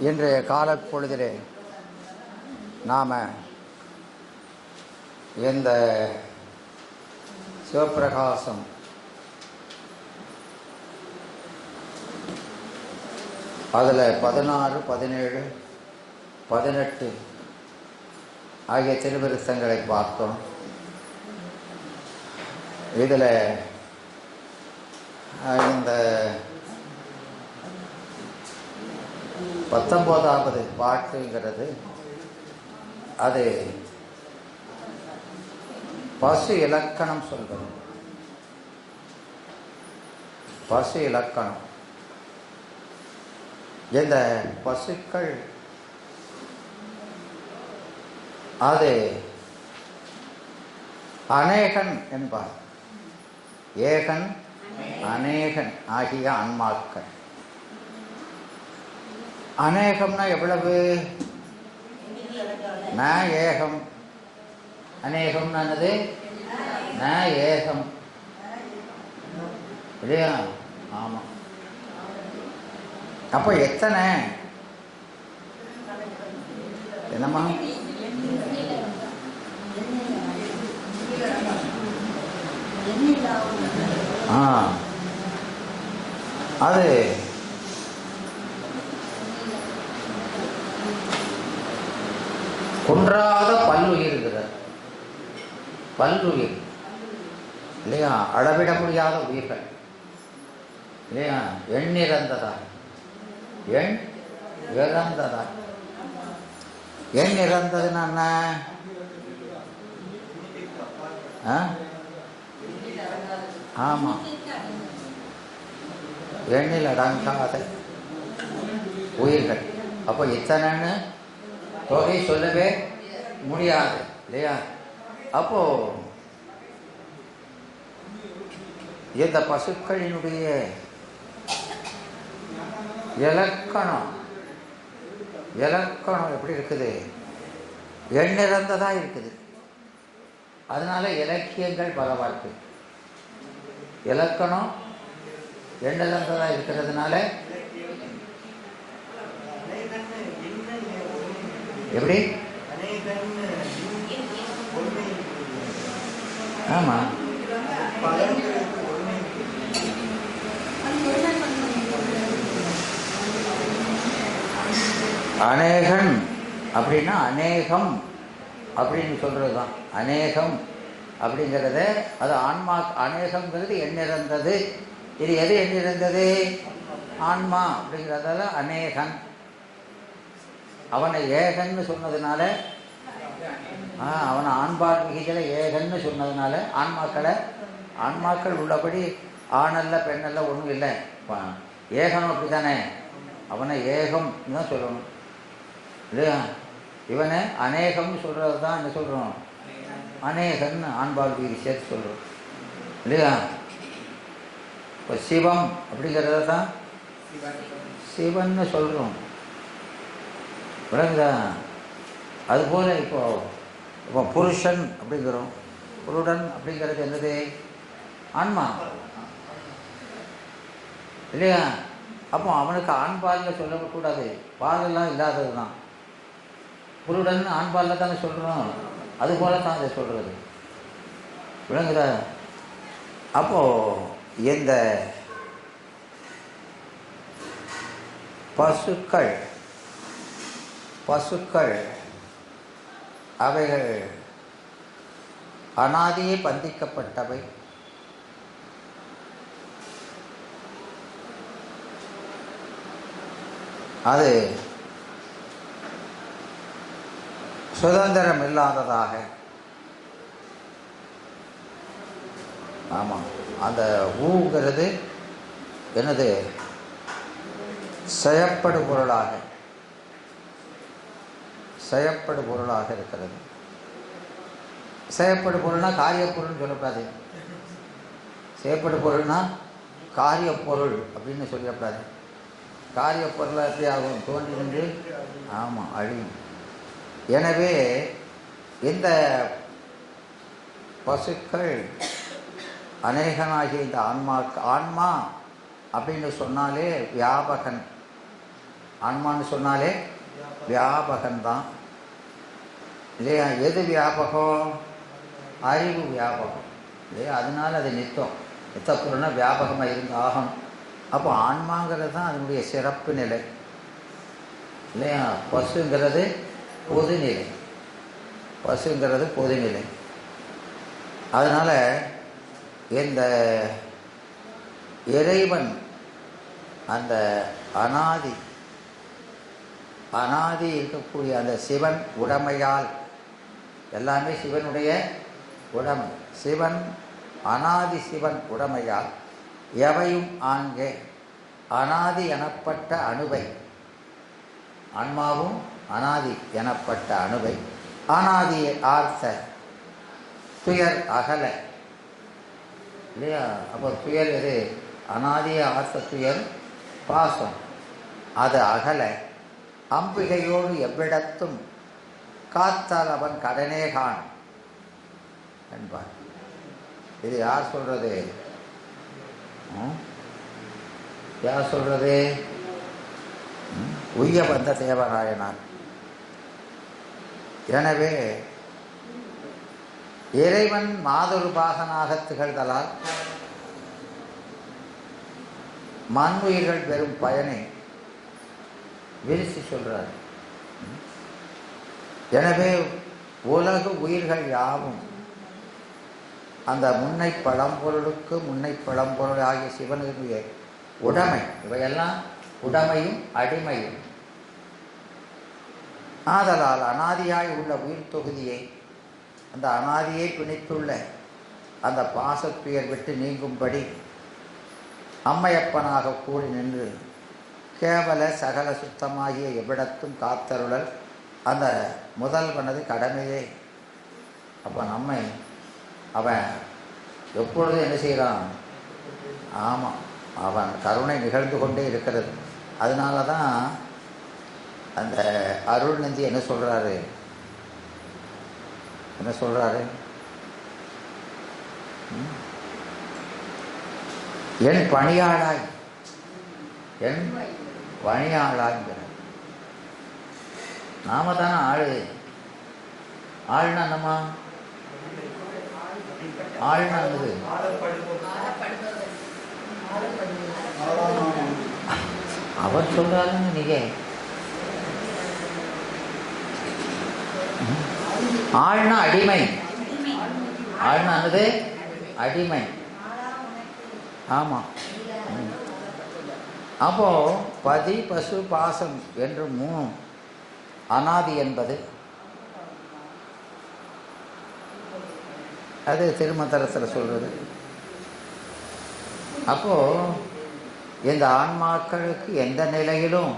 இன்றைய காலப்பொழுதிலே நாம் இந்த சிவப்பிரகாசம் அதில் 16, 17, 18 ஆகிய திருவிருத்தங்களை பார்த்தோம். இதில் இந்த 19வது பாட்டுங்கிறது அது பசு இலக்கணம் சொல்வது. பசு இலக்கணம். இந்த பசுக்கள் அது அநேகன் என்பார். ஏகன் அநேகன் ஆகிய ஆன்மாக்கள். அநேகம்னா எவ்வளவு? ந ஏகம். அநேகம்னானது ந ஏகம் இல்லையா? ஆமாம். அப்போ எத்தனை? என்னம்மா? அது குன்றாத பல்லுயிர்கிறார். பல்லுயிர் இல்லையா? அளவிட முடியாத உயிர்கள் இல்லையா? எண் இறந்ததா? எண் இறந்ததா? எண் இறந்ததுன்னா என்ன? ஆமாம், எண்ணில் அடங்காத உயிர்கள். அப்போ இத்தனைன்னு தொகை சொல்லவே முடியாது இல்லையா? அப்போ இந்த பசுக்களினுடைய இலக்கணம் எப்படி இருக்குது? எண்ணிறந்ததா இருக்குது. அதனால இலக்கியங்கள் பலவா இருக்கு. இலக்கணம் எண்ணிறந்ததா இருக்கிறதுனால எப்படி? ஆமா, அநேகன் அப்படின்னா அநேகம் அப்படின்னு சொல்றது தான். அநேகம் அப்படிங்கிறத அது ஆன்மா. அநேகம்ங்கிறது எண்ணிறந்தது. இது எது எண்ணிறந்தது? ஆன்மா அப்படிங்கிறதால அநேகன். அவனை ஏகன்னு சொன்னதுனால, அவனை ஆண்பால் மிகிதல ஏகன்னு சொன்னதுனால ஆன்மாக்கள் உள்ளபடி ஆணல்ல பெண்ணல்ல ஒன்றும் இல்லை. ஏகனும் அப்படி தானே. அவனை ஏகம் தான் சொல்லணும் இல்லையா? இவனை அநேகம்னு சொல்கிறது தான் என்ன சொல்கிறோம்? அநேகன்னு ஆண்பால் மிகி சேர்த்து சொல்கிறோம் இல்லையா? இப்போ சிவம் அப்படிங்கிறத தான் சிவன்னு சொல்கிறோம். விளங்குதா? அதுபோல் இப்போ புருஷன் அப்படிங்கிறோம். புருடன் அப்படிங்கிறது என்னது? ஆன்மா இல்லையா? அப்போ அவனுக்கு ஆண்பாலில் சொல்லக்கூடாது. பாலெல்லாம் இல்லாதது தான். புருடன் ஆண்பாலில் தானே சொல்கிறோம். அதுபோல தான் அதை சொல்கிறது. விளங்குதா? அப்போது இந்த பசுக்கள் அவைகள் அனாதியே பந்திக்கப்பட்டவை. அது சுதந்திரம் இல்லாததாக. ஆமாம், அந்த ஊங்கிறது என்னது? செயப்படு பொருளாக இருக்கிறது. செயப்படு பொருள்னா காரியப்பொருள்னு சொல்லக்கூடாது. செயப்படு பொருள்னா காரியப்பொருள் அப்படின்னு சொல்லக்கூடாது. காரியப்பொருளாக எப்படி ஆகும்? தோன்றி நின்று ஆமாம் அழியும். எனவே இந்த பசுக்கள் அநேகனாகிய இந்த ஆன்மா அப்படின்னு சொன்னாலே வியாபகன் ஆன்மான்னு சொன்னாலே வியாபகம்தான் இல்லையா? எது வியாபகம்? அறிவு வியாபகம் இல்லையா? அதனால அது நித்தம். நித்த பொருள்னா வியாபகமாக இருந்து ஆகணும். அப்போ ஆன்மாங்கிறது தான் அதனுடைய சிறப்பு நிலை இல்லையா? பசுங்கிறது பொதுநிலை. பசுங்கிறது பொதுநிலை. அதனால் இந்த இறைவன் அந்த அனாதி இருக்கக்கூடிய அந்த சிவன் உடைமையால், எல்லாமே சிவனுடைய உடைமை, சிவன் அனாதி சிவன் உடைமையால் எவையும் ஆங்கே அனாதி எனப்பட்ட அணுவை, ஆன்மாவும் அனாதி எனப்பட்ட அணுவை அனாதி ஆர்த்த துயர் அகல இல்லையா? அப்போ துயர் எது? அனாதிய ஆர்த்த துயர் பாசம். அது அகல அம்பிகையோடு எவ்விடத்தும் காத்தால் அவன் கடனே கான் என்பார். இது யார் சொல்றது? யார் சொல்றது? உய்ய வந்த தேவராயனார். எனவே இறைவன் மாதொரு பாகனாக திகழ்தலால் மண்ணுயிர்கள் பெறும் பயனை விரிசி சொல்றார். எனவே உலகு உயிர்கள் யாவும் அந்த முன்னை பழம்பொருளுக்கு முன்னை பழம்பொருள் ஆகிய சிவனுடைய உடைமை. இவையெல்லாம் உடைமையும் அடிமையும். ஆதலால் அனாதியாய் உள்ள உயிர் தொகுதியை, அந்த அனாதியை பிணித்துள்ள அந்த பாசத்துயர் விட்டு நீங்கும்படி அம்மையப்பனாக கூடி நின்று கேவல சகல சுத்தமாகிய எவ்விடத்தும் காத்தருளல் அந்த முதல்வனது கடமையே. அப்போ நம்மை அவன் எப்பொழுதும் என்ன செய்கிறான்? ஆமாம், அவன் கருணை நிகழ்ந்து கொண்டே இருக்கிறது. அதனால தான் அந்த அருள்நந்தி என்ன சொல்கிறாரு? என்ன சொல்கிறாரு? என் பணியாளாய், என் பணியாளாங்கிற. நாம தானே ஆளு. ஆள்னா என்னம்மா? ஆள்னா என்னது? அவர் சொல்றாருன்னு நீங்க ஆள்னா அடிமை. ஆள்னா என்னது? அடிமை. ஆமா. அப்போ பதி பசு பாசம் என்று மூணு அனாதி என்பது அது திருமந்திரத்தில் சொல்றது. அப்போ இந்த ஆன்மாக்களுக்கு எந்த நிலையிலும்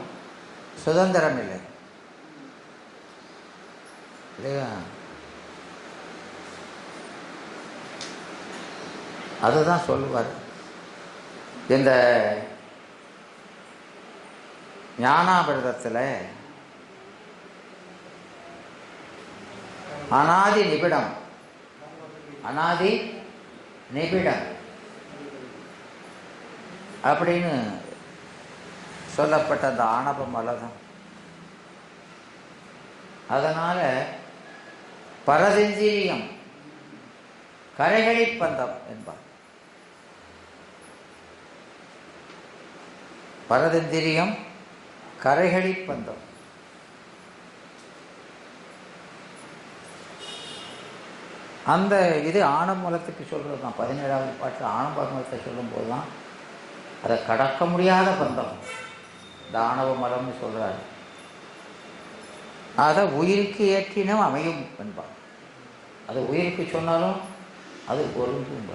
சுதந்திரம் இல்லை இல்லையா? அதுதான் சொல்லுவார். இந்த ஞானாமிர்தத்தில் அனாதி நிபிடம், அனாதி நிபிடம் அப்படின்னு சொல்லப்பட்ட அந்த ஆணவ மலகம். அதனால பரதஞ்சீரியம் கரைகளி பந்தம் என்பார். பரதந்திரியம் கரைகளி பந்தம். அந்த இது ஆணவமலத்துக்கு சொல்கிறது தான். 17வது பாட்டில் ஆணவமலத்தை சொல்லும் போது தான் அதை கடக்க முடியாத பந்தம் இந்த ஆணவ மலம்னு சொல்கிறார். அதை உயிருக்கு ஏற்றினும் அமையும் என்பார். அது உயிருக்கு சொன்னாலும் அது பொருந்தும்.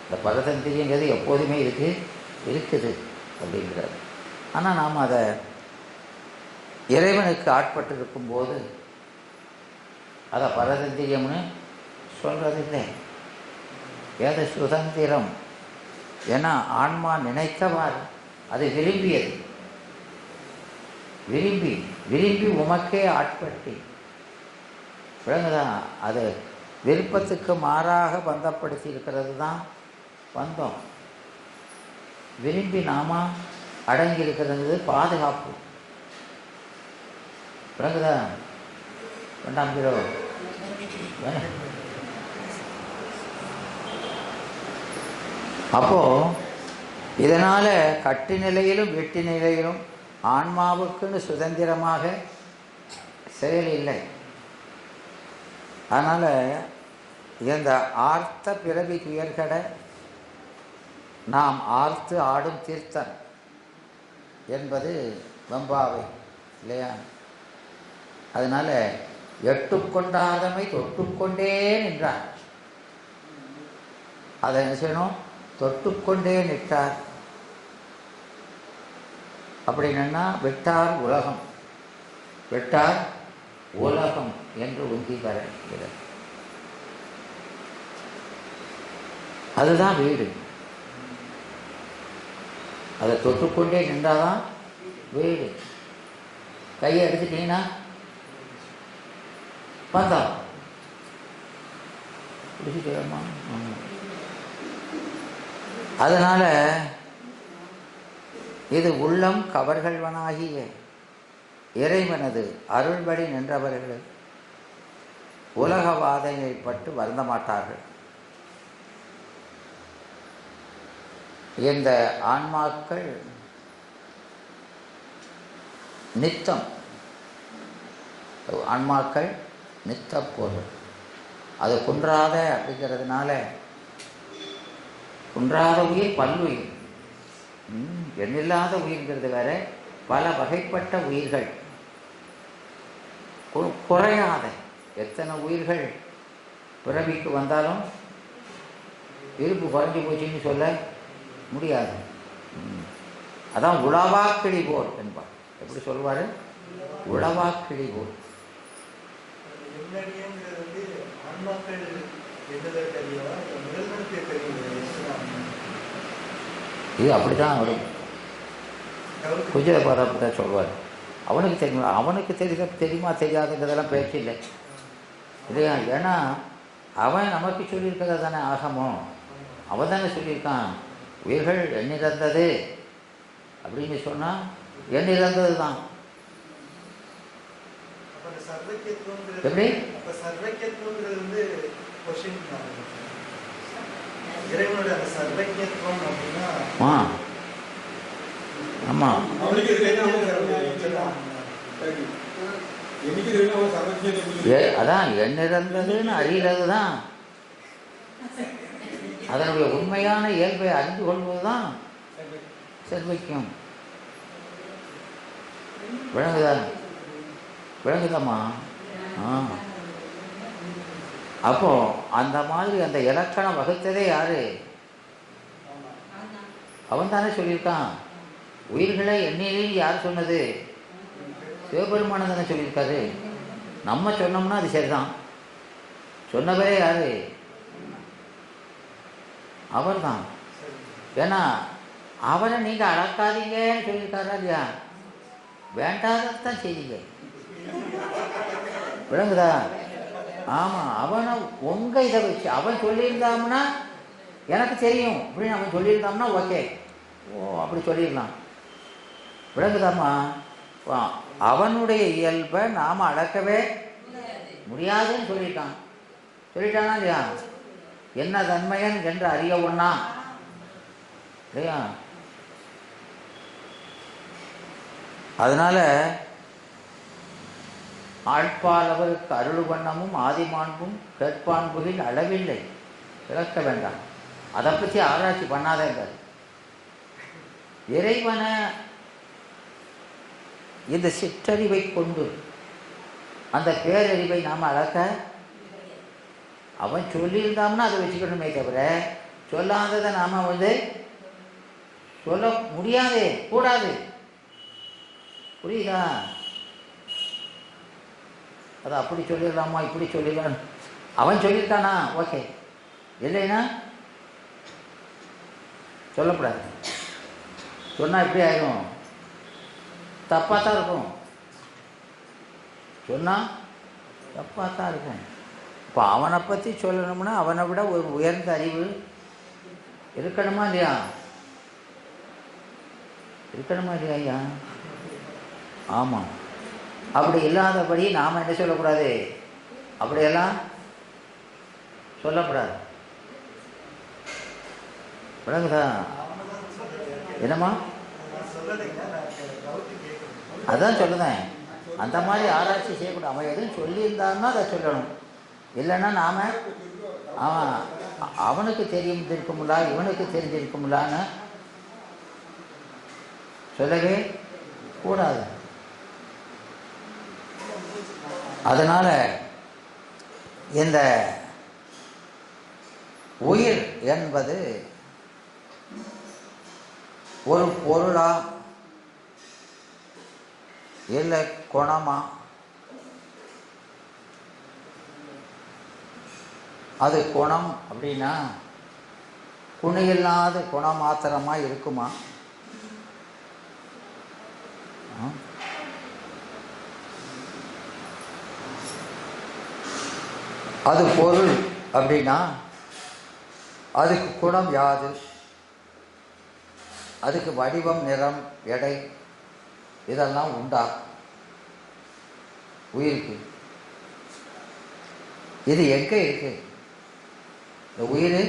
இந்த பரதந்திரிங்கிறது எப்போதுமே இருக்குது அப்படிங்கிறார். ஆனால் நாம் அதை இறைவனுக்கு ஆட்பட்டு இருக்கும்போது அதை பரதந்திரியம்னு சொல்றதில்லை. ஏது சுதந்திரம். ஏன்னா ஆன்மா நினைத்தவாறு அது விரும்பியது. விரும்பி உமக்கே ஆட்பட்டு விளங்குதா? அது விருப்பத்துக்கு மாறாக பந்தப்படுத்தி இருக்கிறது தான் பந்தம். விரும்பி நாம அடங்கி இருக்கிறது பாதுகாப்பு. விளங்குதா? 2ஆம் கிலோ அப்போ இதனால கட்டு நிலையிலும் வெட்டி நிலையிலும் ஆன்மாவுக்குன்னு சுதந்திரமாக செயல் இல்லை. அதனால இந்த ஆர்த்த பிறவி துயர்கட நாம் ஆர்த்து ஆடும் தீர்த்தன் என்பது வெம்பாவை இல்லையா? அதனால எட்டுக்கொண்டாதமை தொட்டுக்கொண்டே நின்றார். அதை என்ன செய்யணும்? தொட்டுக்கொண்டே நிற்றார். அப்படி என்னன்னா விட்டார் உலகம், விட்டார் உலகம் என்று உந்தி தருகிறது. அதுதான் வீடு. அதை தொட்டுக்கொண்டே நின்றாதான் வீடு. கையை எடுத்துட்டீங்கன்னா பார்த்தா பிடிச்சிக்கலாமா? அதனால இது உள்ளம் கவர்கள்வனாகிய இறைவனது அருள்படி நின்றவர்கள் உலக வாதைப்பட்டு வருந்த மாட்டார்கள். இந்த ஆன்மாக்கள் நித்தம், ஆன்மாக்கள் நித்த பொருள். அது குன்றாத அப்படிங்கிறதுனால குன்றாத உயிர் பல்லுயிர், எண்ணில்லாத உயிர்ங்கிறது வேற. பல வகைப்பட்ட உயிர்கள், குறையாத எத்தனை உயிர்கள் பிறவிக்கு வந்தாலும் இருப்பு குறைஞ்சி போச்சுன்னு சொல்ல முடியாது. அதான் உளவாக்கிழி போர் என்பார். எப்படி சொல்வார்? உளவாக்கிழி போர். இது அப்படித்தான் வரும். குஜர பரப்பத்தை சொல்வார். அவனுக்கு தெரியுமா, அவனுக்கு தெரியுமா தெரியாதுங்கிறதெல்லாம் பேச்சு இல்லை இல்லையா? ஏன்னா அவன் நமக்கு சொல்லியிருக்கிறத தானே ஆகமோ, அவன் தானே சொல்லியிருக்கான். உயிர்கள் எண்ணிறந்தது அப்படின்னு சொன்னால் எண்ணிறந்தது தான். எப்படி? ஆமாம், அதான் எண்ணிறந்ததுன்னு அறிகிறது தான். அதனுடைய உண்மையான இயல்பை அறிந்து கொள்வது தான் செல்வைக்கும். விளங்குதா? விளங்குதாம்மா? அப்போ அந்த மாதிரி அந்த இலக்கணம் வகுத்ததே யாரு? அவன் தானே சொல்லியிருக்கான். உயிர்களை எண்ணிலேன்னு யார் சொன்னது? சிவபெருமானன் தானே சொல்லியிருக்காரு. நம்ம சொன்னோம்னா அது சரிதான். சொன்னவரே யாரு? அவர் தான். ஏன்னா அவரை நீங்கள் அளக்காதீங்கன்னு சொல்லியிருக்காரா இல்லையா? வேண்டாதான் செய்தீங்க. விளங்குதா? ஆமாம், அவனை உங்கள் இதை வச்சு அவன் சொல்லியிருந்தாம்னா எனக்கு தெரியும் அப்படின்னு அவன் சொல்லியிருந்தாம்னா ஓகே, அப்படி சொல்லிடலாம். விளங்குதாம்மா? அவனுடைய இயல்பை நாம் அளக்கவே முடியாதுன்னு சொல்லிட்டானா இல்லையா? என்ன தன்மையன் என்று அறிய ஒண்ணா இல்லையா? அதனால ஆட்பாலவருக்கு அருள் வண்ணமும் ஆதிமாண்பும் கேட்பான்புகில் அளவில்லை, விளக்க வேண்டாம். அதை பற்றி ஆராய்ச்சி பண்ணாதேங்க. இறைவனை இந்த சிற்றறிவை கொண்டு அந்த பேரறிவை நாம் அளக்க, அவன் சொல்லியிருந்தாம்னா அதை வச்சுக்கணுமே தவிர சொல்லாததை நாம் சொல்ல முடியாதே, கூடாது. புரியுதா? அது அப்படி சொல்லிடலாமா இப்படி சொல்லிடலாம். அவன் சொல்லியிருக்கானா ஓகே, இல்லைன்னா சொல்லக்கூடாது. சொன்னால் எப்படி ஆகிடும்? தப்பாக தான் இருக்கும். சொன்னால் தப்பாக தான் இருக்கும். இப்போ அவனை பற்றி சொல்லணும்னா அவனை விட ஒரு உயர்ந்த அறிவு இருக்கணுமா இல்லையா? இருக்கணுமா இல்லையா ஐயா? ஆமாம். அப்படி இல்லாதபடி நாம் என்ன சொல்லக்கூடாது, அப்படியெல்லாம் சொல்லக்கூடாது. விளங்குதா? என்னம்மா? அதான் சொல்லுதேன், அந்த மாதிரி ஆராய்ச்சி செய்யக்கூடாது. அவன் எதுவும் சொல்லியிருந்தான்னா அதை சொல்லணும். இல்லைன்னா நாம் அவனுக்கு தெரிஞ்சிருக்கும்ல, இவனுக்கு தெரிஞ்சிருக்கும்லான்னு சொல்லவே கூடாது. அதனால் இந்த உயிர் என்பது ஒரு பொருளா இல்லை குணமா? அது குணம் அப்படின்னா குணையில்லாத குணம் மாத்திரமா இருக்குமா? அது பொருள் அப்படின்னா அதுக்கு குணம் யாது? அதுக்கு வடிவம், நிறம், எடை இதெல்லாம் உண்டா உயிருக்கு? இது எங்கே இருக்கு? இந்த உயிர்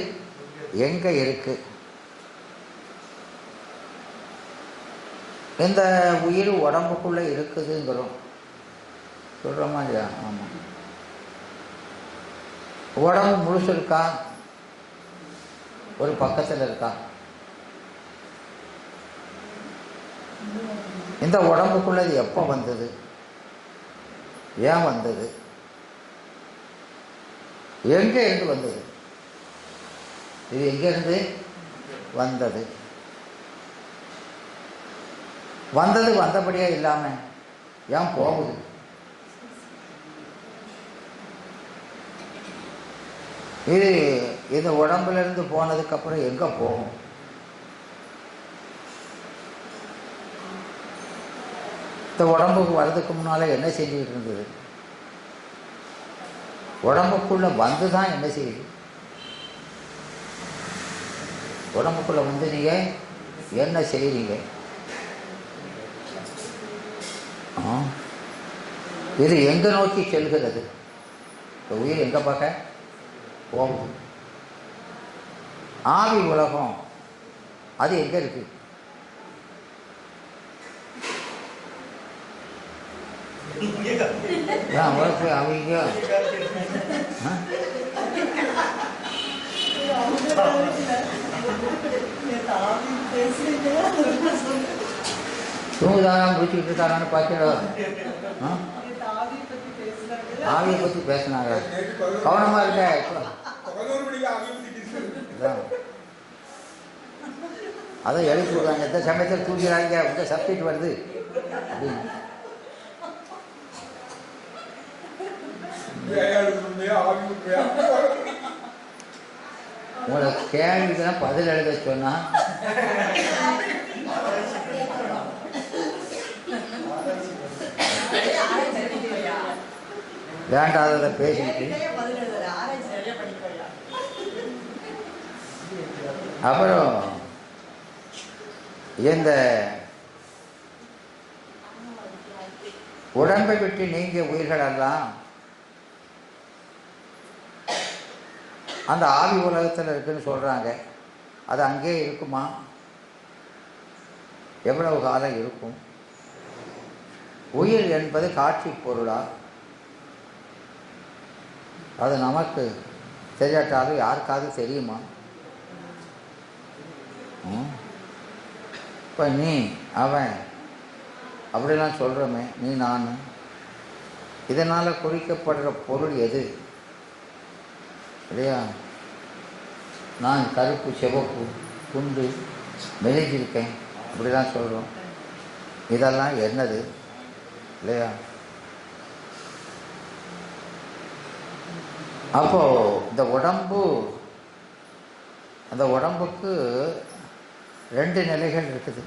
எங்கே இருக்கு? இந்த உயிர் உடம்புக்குள்ளே இருக்குதுங்கிறோம், சொல்கிறோமா இல்லையா? ஆமாம். உடம்பு முழுசு இருக்கா? ஒரு பக்கத்தில் இருக்கா? இந்த உடம்புக்குள்ள இது எப்போ வந்தது? ஏன் வந்தது? எங்கே இருந்து வந்தது? இது எங்கிருந்து வந்தது? வந்தது வந்தபடியா இல்லாம ஏன் போகுது? இது இந்த உடம்புல இருந்து போனதுக்கு அப்புறம் எங்க போகும்? இந்த உடம்புக்கு வர்றதுக்கு முன்னால என்ன செஞ்சுக்கிட்டு இருந்தது? உடம்புக்குள்ள வந்து தான் என்ன செய்யுது? உடம்புக்குள்ள வந்து நீங்க என்ன செய்றீங்க? இது எங்க நோக்கி செல்கிறது? உயிர் எங்க பார்க்க போகுது? ஆவி உலகம் அது எங்க இருக்கு? உலக அவங்க தூங்குதாரா முடிச்சுக்கிட்டு இருக்காரான்னு பார்க்கிறோம். ஆவியை பற்றி பேசினாங்க, கவனமா இருக்க. அதான் எழுதி விடுவாங்க, எந்த சமயத்தில் தூங்கிறாங்க, உங்க சப்ஜெக்ட் வருது அப்படின்னு. உங்களை கேள்விக்கெல்லாம் பதில் எழுத சொன்னா வேண்டாததை பேசிட்டு அப்புறம் இந்த உடம்பை விட்டு நீங்கிய உயிர்களெல்லாம் அந்த ஆவி உலகத்தில் இருக்குன்னு சொல்கிறாங்க. அது அங்கேயே இருக்குமா? எவ்வளவு காலம் இருக்கும்? உயிர் என்பது காட்சி பொருளா? அது நமக்கு தெரியாட்டாலும் யாருக்காவது தெரியுமா? இப்போ நீ அவன் அப்படிலாம் சொல்கிறோமே, நீ நான், இதனால் குறிக்கப்படுற பொருள் எது இல்லையா? நான் கருப்பு, சிவப்பு, குண்டு, மெலிஞ்சிருக்கேன் அப்படிலாம் சொல்கிறோம். இதெல்லாம் என்னது இல்லையா? அப்போது இந்த உடம்பு, அந்த உடம்புக்கு ரெண்டு நிலைகள் இருக்குது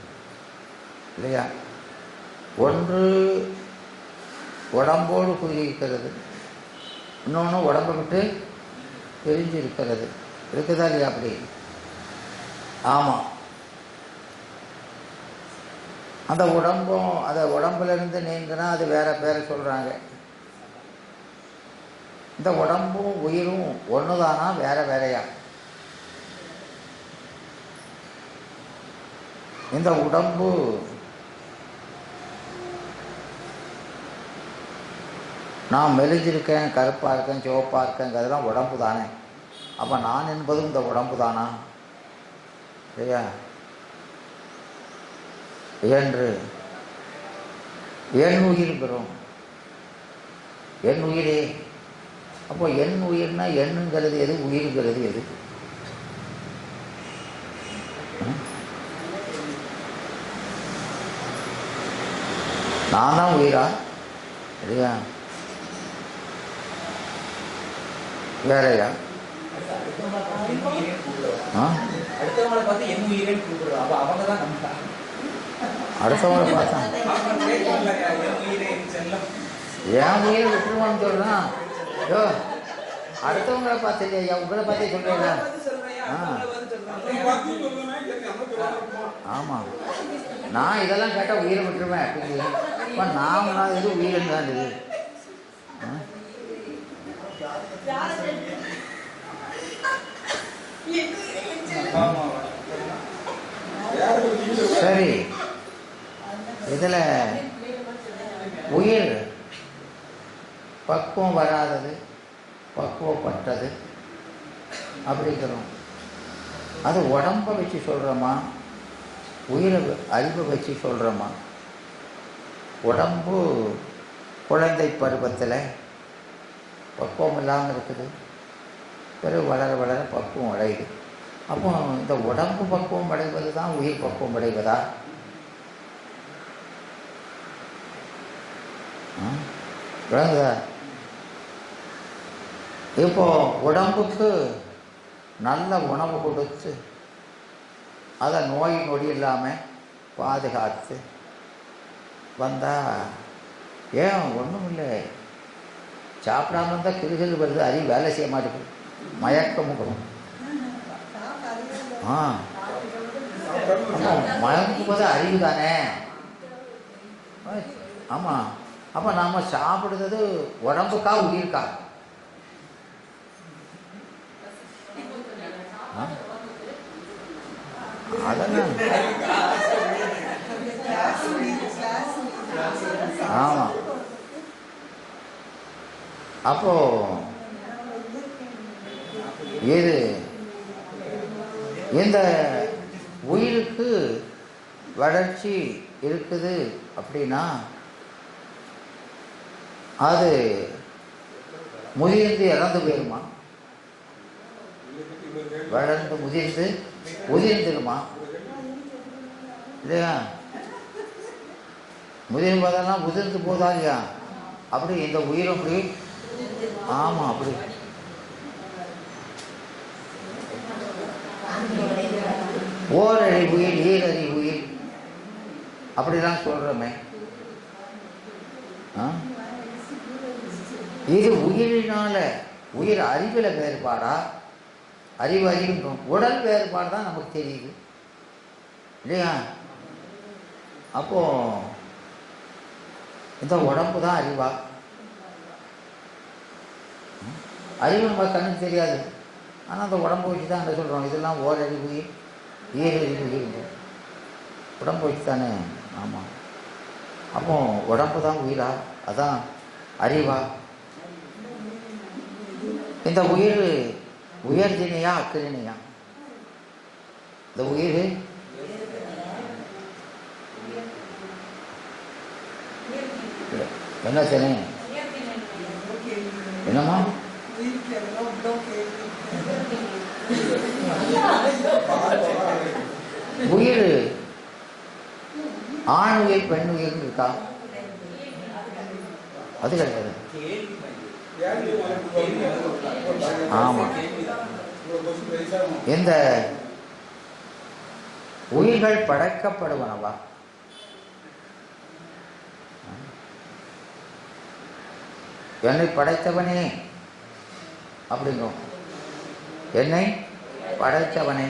இல்லையா? ஒன்று உடம்போடு கூறியிருக்கிறது, இன்னொன்று உடம்பை விட்டு பிரிஞ்சு இருக்கிறது. இருக்குதா இல்லையா? அப்படி ஆமாம். அந்த உடம்பும் அதை உடம்புலேருந்து நீங்கினா அது வேற பேரை சொல்கிறாங்க. இந்த உடம்பும் உயிரும் ஒன்று தானா வேற வேறையா? இந்த உடம்பு நான் மெலிஞ்சிருக்கேன், கருப்பாக இருக்கேன், சிவப்பாக இருக்கேங்கிறதெல்லாம் உடம்பு தானே. அப்போ நான் என்பதும் இந்த உடம்பு தானா? சரியா? என்று என் உயிர் பெறும். என் உயிரே. அப்போ என் உயிர்னா எண்ணுங்கிறது எது, உயிருங்கிறது எது? நான் தான் உயிரா? சரியா? வேறையா? அடுத்தவங்களை பார்த்து என் உயிரேன்னு கூப்பிடுறோம். அப்ப அவங்க தான் நம்ம. அடுத்தவங்களை பார்த்தா என் உயிரை விட்டுருவான்னு சொல்றான். யோ, அடுத்தவங்களை பார்த்து இல்லையா, உங்களை பார்த்தே சொல்றீங்களா? ஆமாம், நான் இதெல்லாம் கேட்டால் உயிரை விட்டுருவேன் அப்படின்னு. இப்போ நான் இது உயிரின்னு தான் இது. சரி, இதில் உயிர் பக்குவம் வராதது, பக்குவப்பட்டது அப்படிங்கிறோம். அது உடம்பை வச்சு சொல்கிறோமா, உயிரை அறிவை வச்சு சொல்கிறோமா? உடம்பு குழந்தை பருவத்தில் பக்குவம் இல்லாமல் இருக்குது, பிறகு வளர வளர பக்குவம் அடையுது. அப்போ இந்த உடம்பு பக்குவம் அடைவது தான் உயிர் பக்குவம் அடைவதா? விளங்குதா? இப்போ உடம்புக்கு நல்ல உணவு கொடுத்து அதை நோய் நொடி இல்லாமல் பாதுகாத்து வந்தால் ஏன் ஒன்றும் இல்லை, சாப்பிடாம இருந்தால் கிருகில் வருது, அறிவு வேலை செய்ய மாட்டேங்குது, மயக்கமும் கொடுக்கும். மயக்கும் போது அறிவு தானே. ஆமாம், அப்போ நாம் சாப்பிடுறது உடம்புக்கா உயிருக்கா? அதெல்லாம் ஆமாம். அப்போ இது இந்த உயிருக்கு வளர்ச்சி இருக்குது அப்படின்னா அது முதிர்ந்து இறந்து போயிருமா? வளர்ந்து முதிர்ந்து உதிர்ந்துருமா? இல்லையா? முதிரும் போதெல்லாம் உதிர்ந்து போதா இல்லையா? அப்படி இந்த உயிரும் அப்படி. ஆமாம், அப்படி ஓரறி உயிர், ஈரறி உயிர் அப்படிலாம் சொல்கிறோமே. இது உயிரினால உயிர் அறிவில் வேறுபாடா? அறிவு அறிவுக்கும் உடல் வேறுபாடு தான் நமக்கு தெரியுது இல்லையா? அப்போ இந்த உடம்பு தான் அறிவா? அறிவு நம்ம கண்ணுக்கு தெரியாது, ஆனால் அந்த உடம்பு வச்சு தான் என்ன சொல்கிறோம், இதெல்லாம் ஓரறி உயிர், ஈரறி உயிர், உடம்பு வச்சு தானே. ஆமாம், அப்போ உடம்பு தான் உயிரா? அதான் அறிவா? இந்த உயிர் உயர்தினையா அக்கிரணையா? இந்த உயிர் என்ன செய்யணும்? என்னம்மா? உயிர் ஆண் உயிர் பெண் உயிர் இருக்கா? அது கிடையாது. ஆமா, இந்த உயிர்கள் படைக்கப்படுவனவா? என்னை படைத்தவனே அப்படிங்கும். என்னை படைத்தவனே,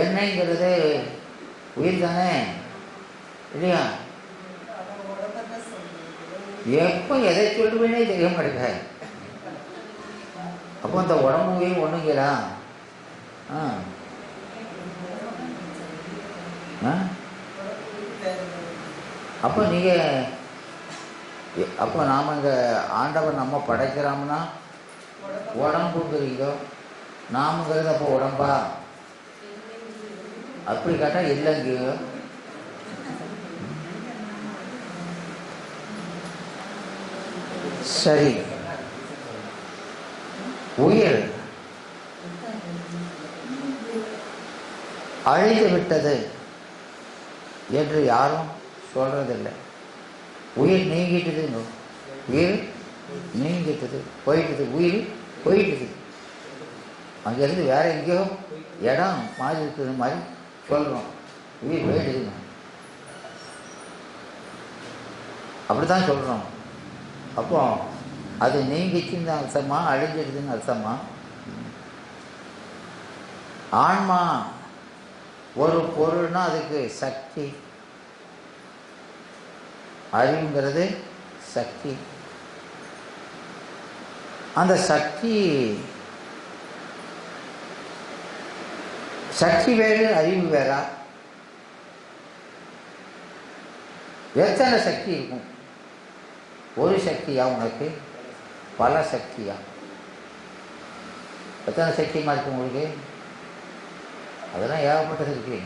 என்னைங்கிறது உயிர் தானே. இல்லையா? எப்போ எதை சொல்லுவேனே தெரிய மாட்டேங்க. அப்போ அந்த உடம்புவையும் ஒண்ணுங்களா? அப்போ நீங்கள் அப்போ நாம் இங்கே ஆண்டவன் நம்ம படைக்கிறோம்னா உடம்புங்கிறீங்க, நாமுங்கிறது அப்போ உடம்பா? அப்படி கேட்டால் இல்லைங்க. சரி, உயிர் அழிந்து விட்டது என்று யாரும் சொல்றதில்லை. உயிர் நீங்கிட்டுதுங்க, உயிர் நீங்கிட்டது, போயிட்டுது, உயிர் போயிட்டுது. அங்கேருந்து வேற எங்கேயோ இடம் மாறி இருக்கிற மாதிரி சொல்கிறோம். உயிர் போயிடுதுங்க, அப்படித்தான் சொல்கிறோம். அப்போ அது நீங்கிச்சுன்னு அர்த்தமா, அழிஞ்சிடுதுன்னு அர்த்தமா? ஆன்மா ஒரு பொருள்னா அதுக்கு சக்தி, அறிவுங்கிறது சக்தி. அந்த சக்தி வேறு, அறிவு வேறா? எத்தனை சக்தி இருக்கும்? ஒரு சக்தியா உனக்கு? பல சக்தியா? எத்தனை சக்திமா இருக்கு உங்களுக்கு? அதெல்லாம் ஏகப்பட்டது இருக்கு.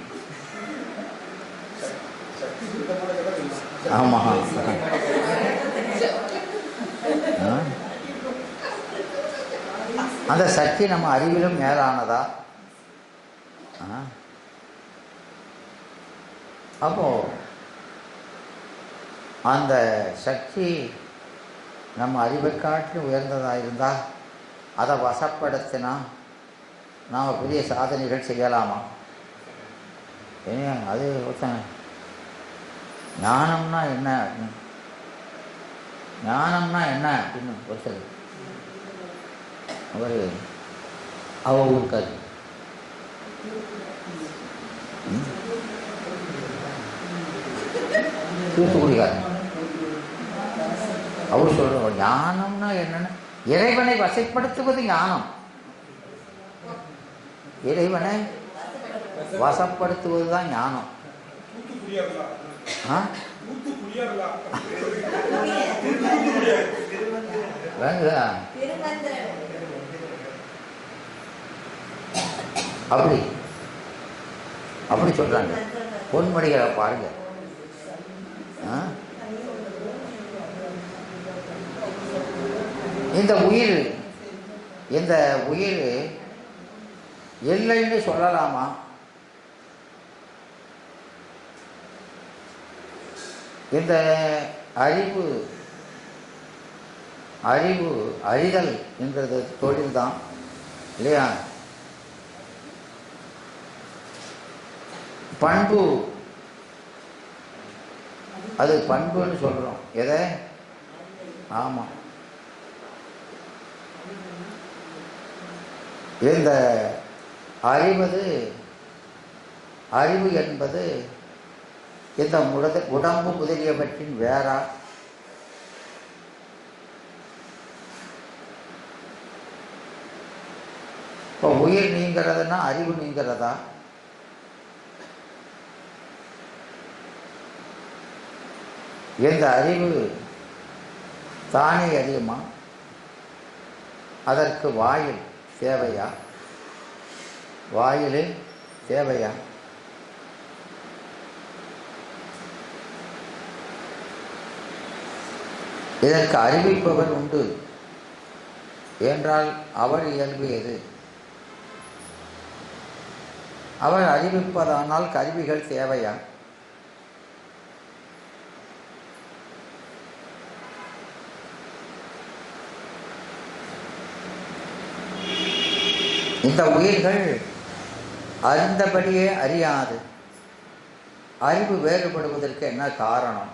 ஆமா, அந்த சக்தி நம்ம அறிவிலும் மேலானதா? அப்போ அந்த சக்தி நம்ம அறிவை காட்டிலும் உயர்ந்ததாக இருந்தால் அதை வசப்படுத்தினா நாம் பெரிய சாதனைகள் செய்யலாமா? ஏன்னா அது ஒருத்தன் ஞானம்னா என்ன, ஞானம்னா என்ன அப்படின்னு ஒருத்தர் அவர் இருக்காரு. தூத்துக்குடிக்காரன். அவர் சொல்ற ஞானம்னா என்னன்னு, இறைவனை வசப்படுத்துவது ஞானம். இறைவனை வசப்படுத்துவது தான் ஞானம். அப்படி அப்படி சொல்றாங்க. பொன்மொழிகளை பாருங்க. இந்த உயிர் இல்லைன்னு சொல்லலாமா? இந்த அறிவு அறிதல் என்கிறது தொழில் தான் இல்லையா? பண்பு, அது பண்புன்னு சொல்றோம். எதை? ஆமா, இந்த அறிவு என்பது இந்த உடம்பு முதலியவற்றின் வேறா? இப்போ உயிர் நீங்கிறதுனா அறிவு நீங்கிறதா? இந்த அறிவு தானே அறியுமா? அதற்கு வாயில் தேவையா? வாயிலில் தேவையா? இதற்கு அறிவிப்பவர் உண்டு என்றால் அவர் இயல்பு எது? அவர் அறிவிப்பதானால் கருவிகள் தேவையா? இந்த உயிர்கள் அறிந்தபடியே அறியாது. அறிவு வேறுபடுவதற்கு என்ன காரணம்?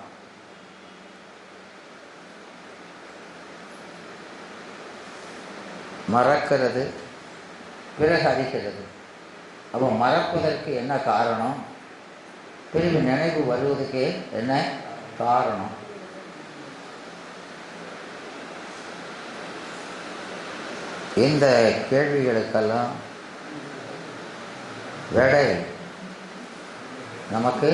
மறக்கிறது, பிறகு அறிகிறது. அப்போ மறப்பதற்கு என்ன காரணம்? பிரிவு நினைவு வருவதற்கு என்ன காரணம்? இந்த கேள்விகளுக்கெல்லாம் விடை நமக்கு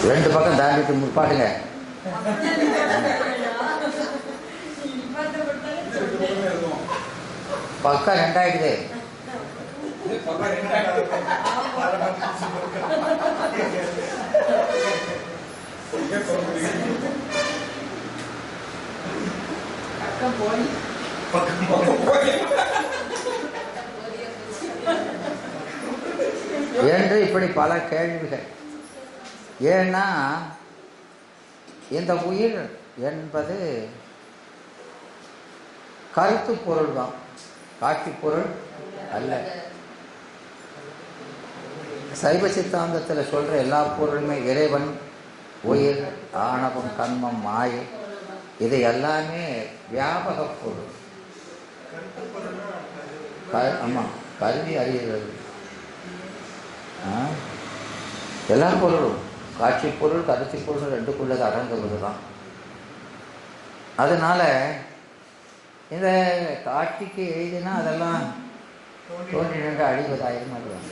ரெண்டு பக்கம் தாண்டிட்டு முற்பாடுங்க. பக்கம் ரெண்டாயிடுது. என்று இப்படி பல கேள்விகள். ஏன்னா இந்த உயிர் என்பது கருத்து பொருள் தான், காட்சி பொருள் அல்ல. சைவ சித்தாந்தத்தில் சொல்ற எல்லா பொருளுமே இறைவன், உயிர், ஆணவம், கண்மம், மாயை, இது எல்லாமே வியாபக பொருள். ஆமாம், கருதி அறிகிறது. எல்லா பொருளும் காட்சி பொருள், கருத்து பொருள் ரெண்டுக்குள்ளது அடங்குவது தான். அதனால இந்த காட்சிக்கு எழுதினா அதெல்லாம் தோன்றி நின்று அழிவதாயிரம் அதுவாங்க.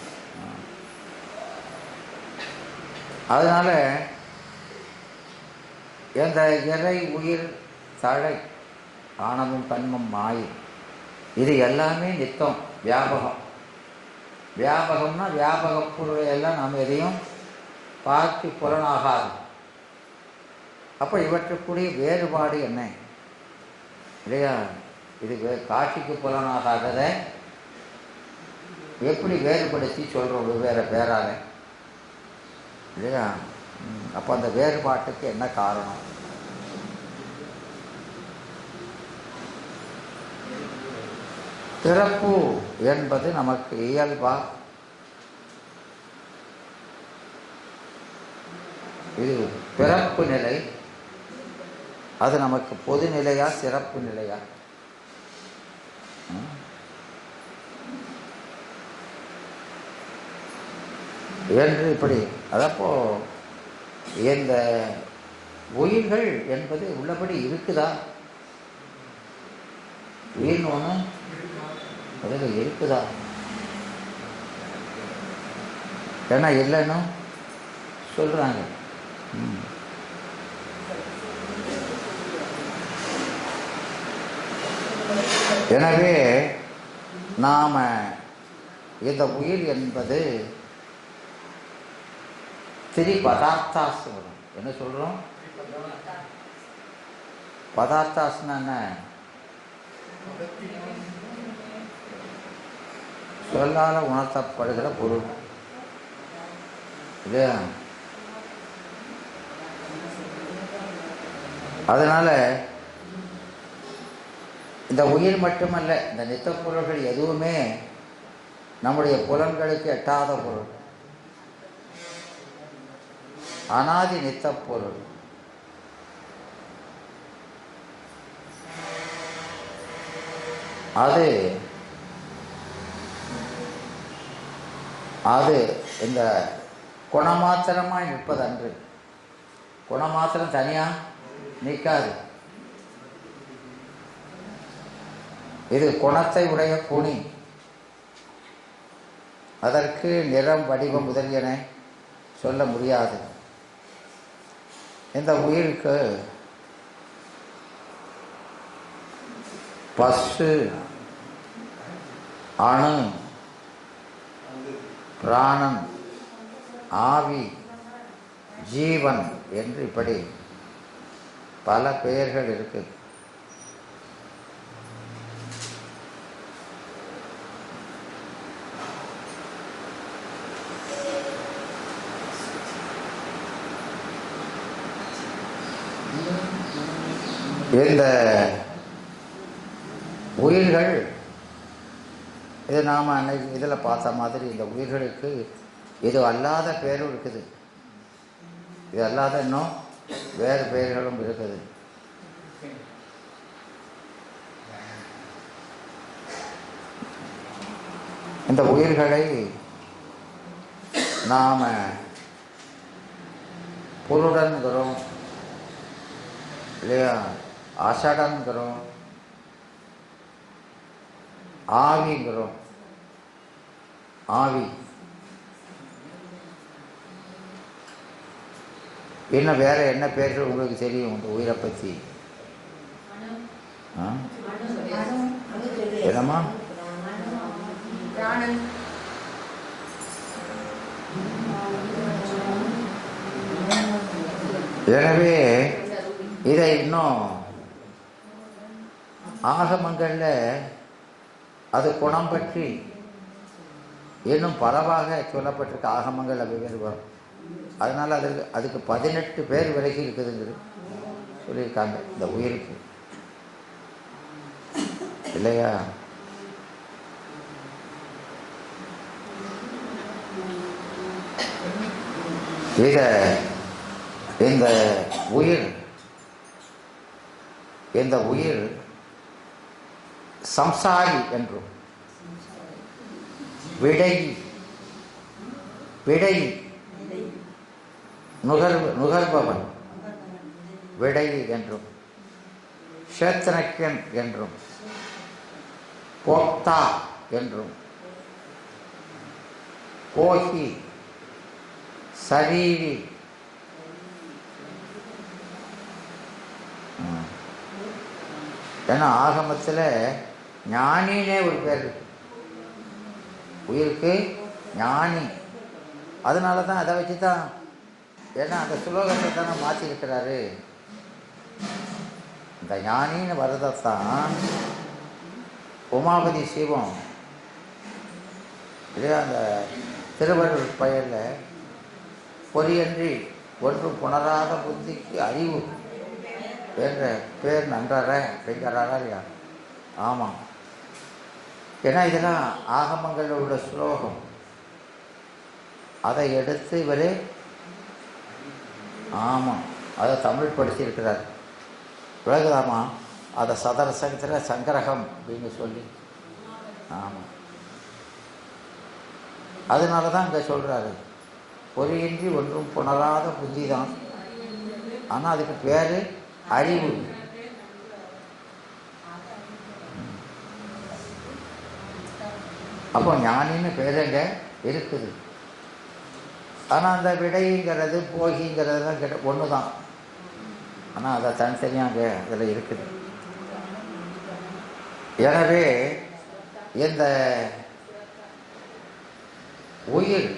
அதனால இந்த இறை, உயிர், தழை, ஆணவம், கண்மம், மாயை, இது எல்லாமே நித்தம், வியாபகம். வியாபகம்னா வியாபக பொருளை எல்லாம் நாம் எதையும் பார்த்து புலனாகாது. அப்போ இவற்றுக்குரிய வேறுபாடு என்ன இல்லையா? இது காட்சிக்கு புலனாகாததை எப்படி வேறுபடுத்தி சொல்கிறோம் வெவ்வேறு பேரால இல்லையா? அப்போ அந்த வேறுபாட்டுக்கு என்ன காரணம்? பிறப்பு என்பது நமக்கு இயல்பா, இது பிறப்பு நிலை, அது நமக்கு பொது நிலையா சிறப்பு நிலையா? என்று இப்படி அதப்போ இந்த உயிர்கள் என்பது உள்ளபடி இருக்குதா? உயிர்னு ஒன்று அதில் இருக்குதா? ஏன்னா இல்லைன்னு சொல்றாங்க. எனவே நாம இந்த உயிர் என்பது பதார்த்தாஸ் வரும். என்ன சொல்றோம்? பதார்த்தாஸ்னா என்ன? சொல்லால உணர்த்தப்படுகிற பொருள் இல்லையா? அதனால இந்த உயிர் மட்டுமல்ல, இந்த நித்த பொருள்கள் எதுவுமே நம்முடைய புலன்களுக்கு எட்டாத பொருள், அனாதி நித்த பொருள். அது அது இந்த குணமாத்திரமாய் நிற்பது அன்று. குணமாத்திரம் தனியா நிற்காது. இது குணத்தை உடைய குணி. அதற்கு நிறம், வடிவம் முதலியன சொல்ல முடியாது. இந்த உயிருக்கு பசு, அணு, பிராணன், ஆவி, ஜீவன் என்று இப்படி பல பெயர்கள் இருக்கு. இந்த உயிர்கள், இது நாம் அன்னைக்கு இதில் பார்த்த மாதிரி இந்த உயிர்களுக்கு இது அல்லாத பேரும் இருக்குது. இது அல்லாத இன்னும் வேறு பெயர்களும் இருக்குது. இந்த உயிர்களை நாம் புருடன்கிறோம் இல்லையா, அசடன்கிறோம், ஆவிங்கிறோம். ஆவி இன்னும் வேற என்ன பேர்கள் உங்களுக்கு தெரியும் இந்த உயிரை பற்றி? என்னம்மா? எனவே இதை இன்னும் ஆகமங்களில் அது குணம் பற்றி இன்னும் பலவாக சொல்லப்பட்டிருக்க ஆகமங்கள் வெவ்வேறு வரும். அதனால் அதுக்கு 18 பேர் விலகி இருக்குதுங்கிறது சொல்லியிருக்காங்க இந்த உயிருக்கு, இல்லையா? இந்த உயிர் சம்சாரி என்றும் விடை நுகர்பவன் விடை என்றும், க்ஷேத்ரஜன் என்றும், போக்தா என்றும், போகி, சரீரி, ஏன்னா ஆகமத்தில் ஞானினே ஒரு பேர் இருக்கு உயிருக்கு, ஞானி. அதனால தான் அதை வச்சு தான், ஏன்னா அந்த சுலோகத்தை தானே மாற்றிருக்கிறாரு. இந்த ஞானின்னு வரதான் உமாபதி சிவம் இல்லையா, அந்த திருவள்ளுவர் பெயரில் பொறியன்றி ஒன்றும் புணராத புத்திக்கு அறிவு என்ற பேர் நன்றார அப்படிங்கிறாரா இல்லையா? ஆமாம். ஏன்னா இதெல்லாம் ஆகமங்களில் உள்ள ஸ்லோகம். அதை எடுத்து இவர் ஆமாம் அதை தமிழ் படிச்சிருக்கிறார். விளக்குதாமா? அதை சதரசகத்தில் சங்கரகம் அப்படின்னு சொல்லி. ஆமாம், அதனால தான் இங்கே சொல்கிறாரு பொறியின்றி ஒன்றும் புணராத புத்தி தான். ஆனால் அதுக்கு பேர் அறிவு. அப்போ ஞானின்னு பேருங்க இருக்குது. ஆனால் அந்த விடைங்கிறது போகிங்கிறதுலாம் ஒன்று தான். ஆனால் அதை தனித்தனியாக அதில் இருக்குது. எனவே இந்த உயிர்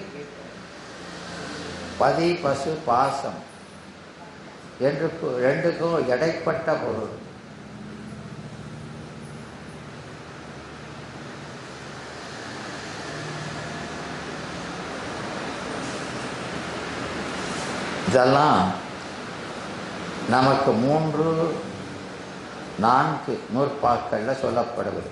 பதி பசு பாசம் என்று ரெண்டுக்கும் இடைப்பட்ட பொருள். இதெல்லாம் நமக்கு 3-4 நூற்பாக்களில் சொல்லப்படுவது.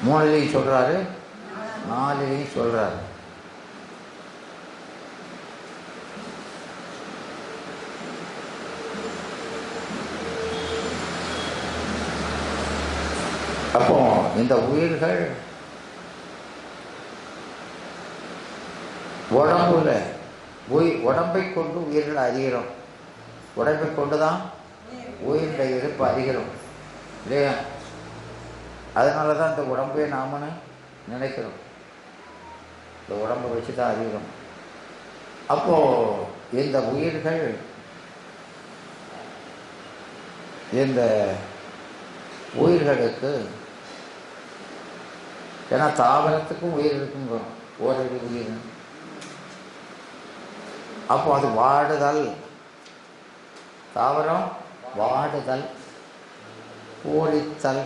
மூணுலையும் சொல்றாரு, 4லையும் சொல்றாரு. அப்போ இந்த உயிர்கள் உடம்பை கொண்டு உயிர்கள் அறிகிறோம். உடம்பை கொண்டு தான் உயிரினுடைய இருப்பு அறிகிறோம் இல்லையா? அதனால தான் இந்த உடம்பை நாமன்னு நினைக்கிறோம். இந்த உடம்பை வச்சு தான் அறிகிறோம். அப்போது இந்த உயிர்கள் இந்த உயிர்களுக்கு, ஏன்னா தாவரத்துக்கும் உயிர் இருக்குங்க, ஓரடி உயிர். அப்போ அது வாடுதல், தாவரம் வாடுதல், பூரித்தல்,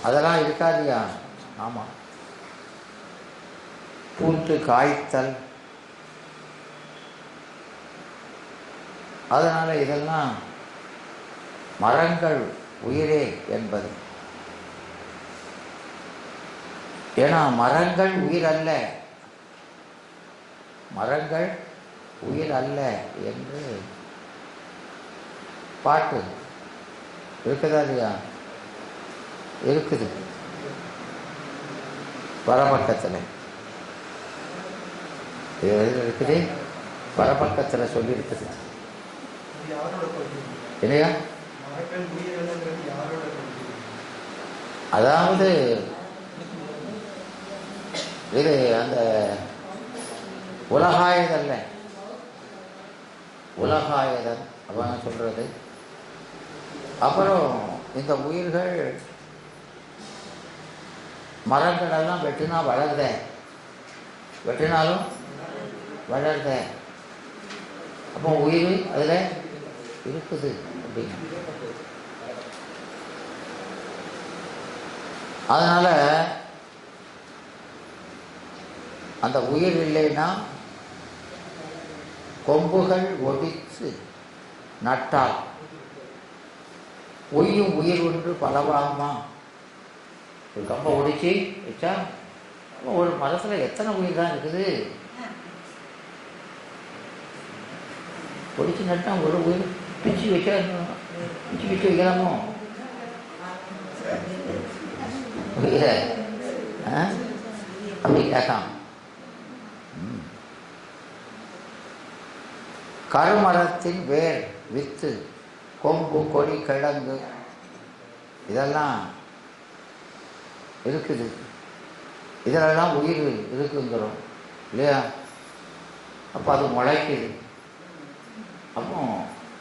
அதெல்லாம் இருக்கா இல்லையா? ஆமாம். பூத்து காய்த்தல், அதனால் இதெல்லாம் மரங்கள் உயிரே என்பது. ஏன்னா மரங்கள் உயிர் அல்ல, மரங்கள் உயிர் அல்ல என்று பாட்டு இருக்குதா இல்லையா? இருக்குது. பரபக்கத்தில் இருக்குது, பரபக்கத்தில் சொல்லி இருக்குது இல்லையா? அதாவது இது அந்த உலகாயுதல்ல, உலகாயுதல் அப்படின்னு சொல்றது. அப்புறம் இந்த உயிர்கள் மரங்கள் எல்லாம் வெட்டினா வளருத, வெட்டினாலும் வளருத. அப்போ உயிர் அதில் இருக்குது அப்படின்னு. அதனால அந்த உயிர் இல்லைன்னா கொம்புகள் ஒடித்து நட்டால் ஒய்யும் உயிர் ஒன்று பலவாகுமா? ஒரு கம்பை ஒடிச்சு வச்சா ஒரு மரத்தில் எத்தனை உயிர் தான் இருக்குது? ஒடிச்சு நட்டா ஒரு உயிர் பிச்சு வைக்க பிச்சு பிச்சு வைக்கலாமோ? உயிர அப்படி கேட்காம கருமரத்தின் வேர், வித்து, கொம்பு, கொடி, கிழங்கு இதெல்லாம் இருக்குது. இதெல்லாம் உயிர் இருக்குங்கிறோம் இல்லையா? அப்போ அது முளைக்குது. அப்போ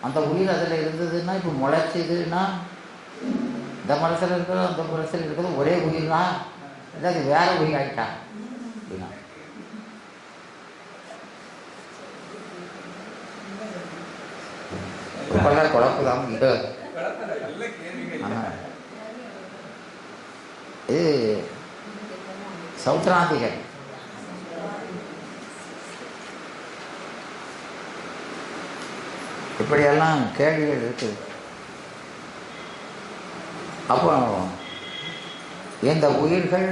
அந்த உயிர் அதில் இருந்ததுன்னா இப்போ முளைச்சிதுன்னா இந்த மரத்தில் இருக்கிறது அந்த மரத்தில் இருக்கிறது ஒரே உயிர் தான், அது வேற உயிர் ஆகிட்டான் அப்படின்னா குழப்பதான். இது சௌத்ராந்திகர். இப்படியெல்லாம் கேள்விகள் இருக்குது. அப்போ இந்த உயிர்கள்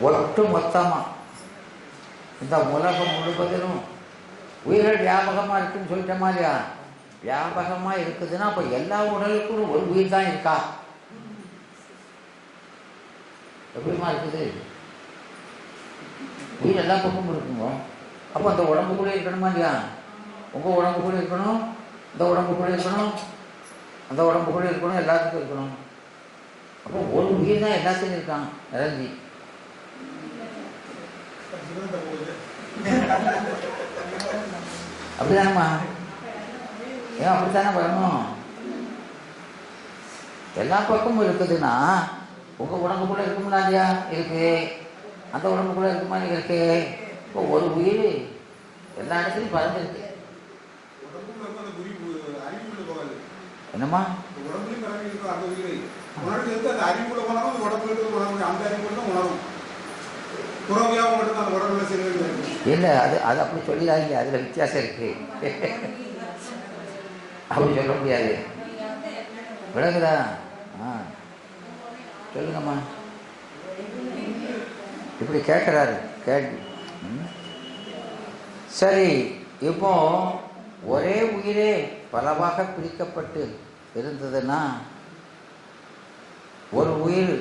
ஒட்டு மொத்தமாக இந்த உலகம் முழுவதிலும் உயிர்கள் வியாபகமாக இருக்குன்னு சொல்லிட்டோமா இல்லையா? வியாபகமாக இருக்குதுன்னா அப்போ எல்லா உடலுக்கும் ஒரு உயிர் தான் இருக்கா? எப்படிமா இருக்குது? உயிர் எல்லா பக்கமும் இருக்குங்க. அப்போ அந்த உடம்பு கூட இருக்கணுமா இல்லையா? உங்கள் உடம்பு கூட இருக்கணும், இந்த உடம்பு கூட இருக்கணும், அந்த உடம்பு கூட இருக்கணும், எல்லாத்துக்கும் இருக்கணும். அப்போ ஒரு உயிர் தான் எல்லாத்துக்கும் இருக்கான் நிறைஞ்சி. அப்படிதானம்மா? ஏன் அப்படித்தானே வரணும்? எல்லா பக்கமும் இருக்குதுன்னா உங்க உடம்பு கூட இருக்குமா இல்லையா? இருக்கு. அந்த உடம்பு கூட இருக்குமா? இருக்கு. இப்போ ஒரு உயிர் எல்லா இடத்துலையும் பறந்துருக்கு. என்னம்மா? இல்லை, அது அது அப்படி சொல்லிடாதீங்க. அதில் வித்தியாசம் இருக்கு. அப்படி சொல்ல முடியாது. விளங்குதா? சொல்லுங்கம்மா. இப்படி கேட்குறாரு கேள்வி. சரி, இப்போ ஒரே உயிரே பலவாக பிரிக்கப்பட்டு இருந்ததுன்னா ஒரு உயிர்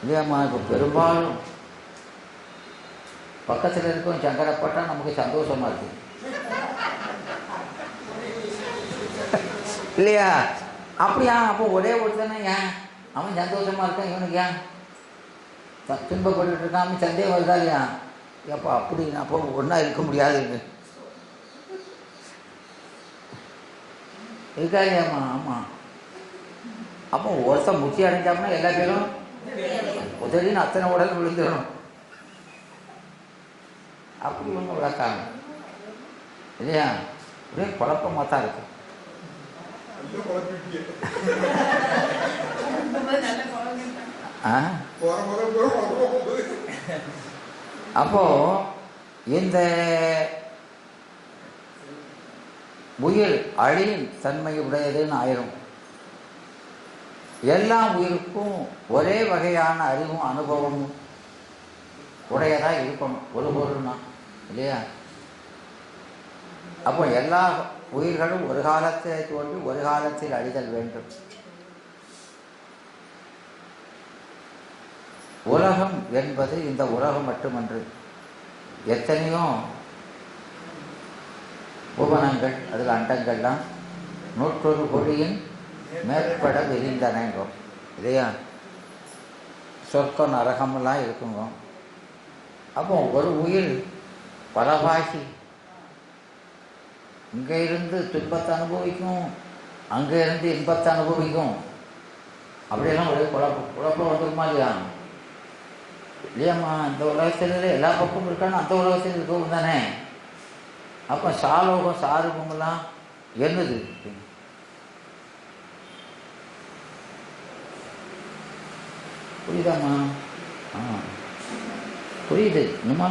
இல்லையாம்மா? இப்போ பெரும்பாலும் பக்கத்தில் இருக்கும் சங்கரப்பட்டா நமக்கு சந்தோஷமா இருக்கு இல்லையா? அப்படியா? அப்போ ஒரே ஒருத்தனை ஏன் அவன் சந்தோஷமா இருக்கான், இவனுக்கு ஏன் துன்பப்பட்டு இருக்கான்? அவன் சந்தேகம் வருதா இல்லையா? ஏப்பா அப்படி அப்போ ஒன்றா இருக்க முடியாதுன்னு இருக்கா இல்லையாம்மா? ஆமாம். அப்போ ஒருத்தன் முத்தி அடைஞ்சாப்புனா எல்லா பேரும் உதவின்னு அத்தனை உடல் விழுந்துடணும். அப்படி ஒன்று விளக்காங்க இல்லையா? ஒரே குழப்பமாக தான் இருக்கு. அப்போ இந்த உயிர் அழியும் தன்மையுடையதுன்னு ஆயிரும். எல்லா உயிருக்கும் ஒரே வகையான அறிவும் அனுபவமும் உடையதாக இருக்கணும் ஒரு பொருள்னா இல்லையா? அப்போ எல்லா உயிர்களும் ஒரு காலத்திலே தோன்றி ஒரு காலத்தில் அழிதல் வேண்டும். உலகம் என்பது இந்த உலகம் மட்டுமன்று, எத்தனையோ புவனங்கள், அதில் அண்டங்கள்லாம் 101 கோடியின் மேற்பட விரிந்தனங்கும் இல்லையா? சொர்க்கம் நரகமெல்லாம் இருக்குங்க. அப்போ ஒரு உயிர் பலவாகி இங்கே இருந்து துன்பத்தை அனுபவிக்கும், அங்கே இருந்து இன்பத்தை அனுபவிக்கும். அப்படியெல்லாம் ஒரே குழப்பம் வந்துருமா இல்லையா? இல்லையாம்மா, இந்த உலகத்தில் எல்லா பக்கமும் இருக்கான்னு அந்த உலகத்தில் இருக்கவும் தானே. அப்போ சாலோகம் சாருகமெல்லாம் என்னது? புரியுதாம்மா? புரியுது இன்னுமா?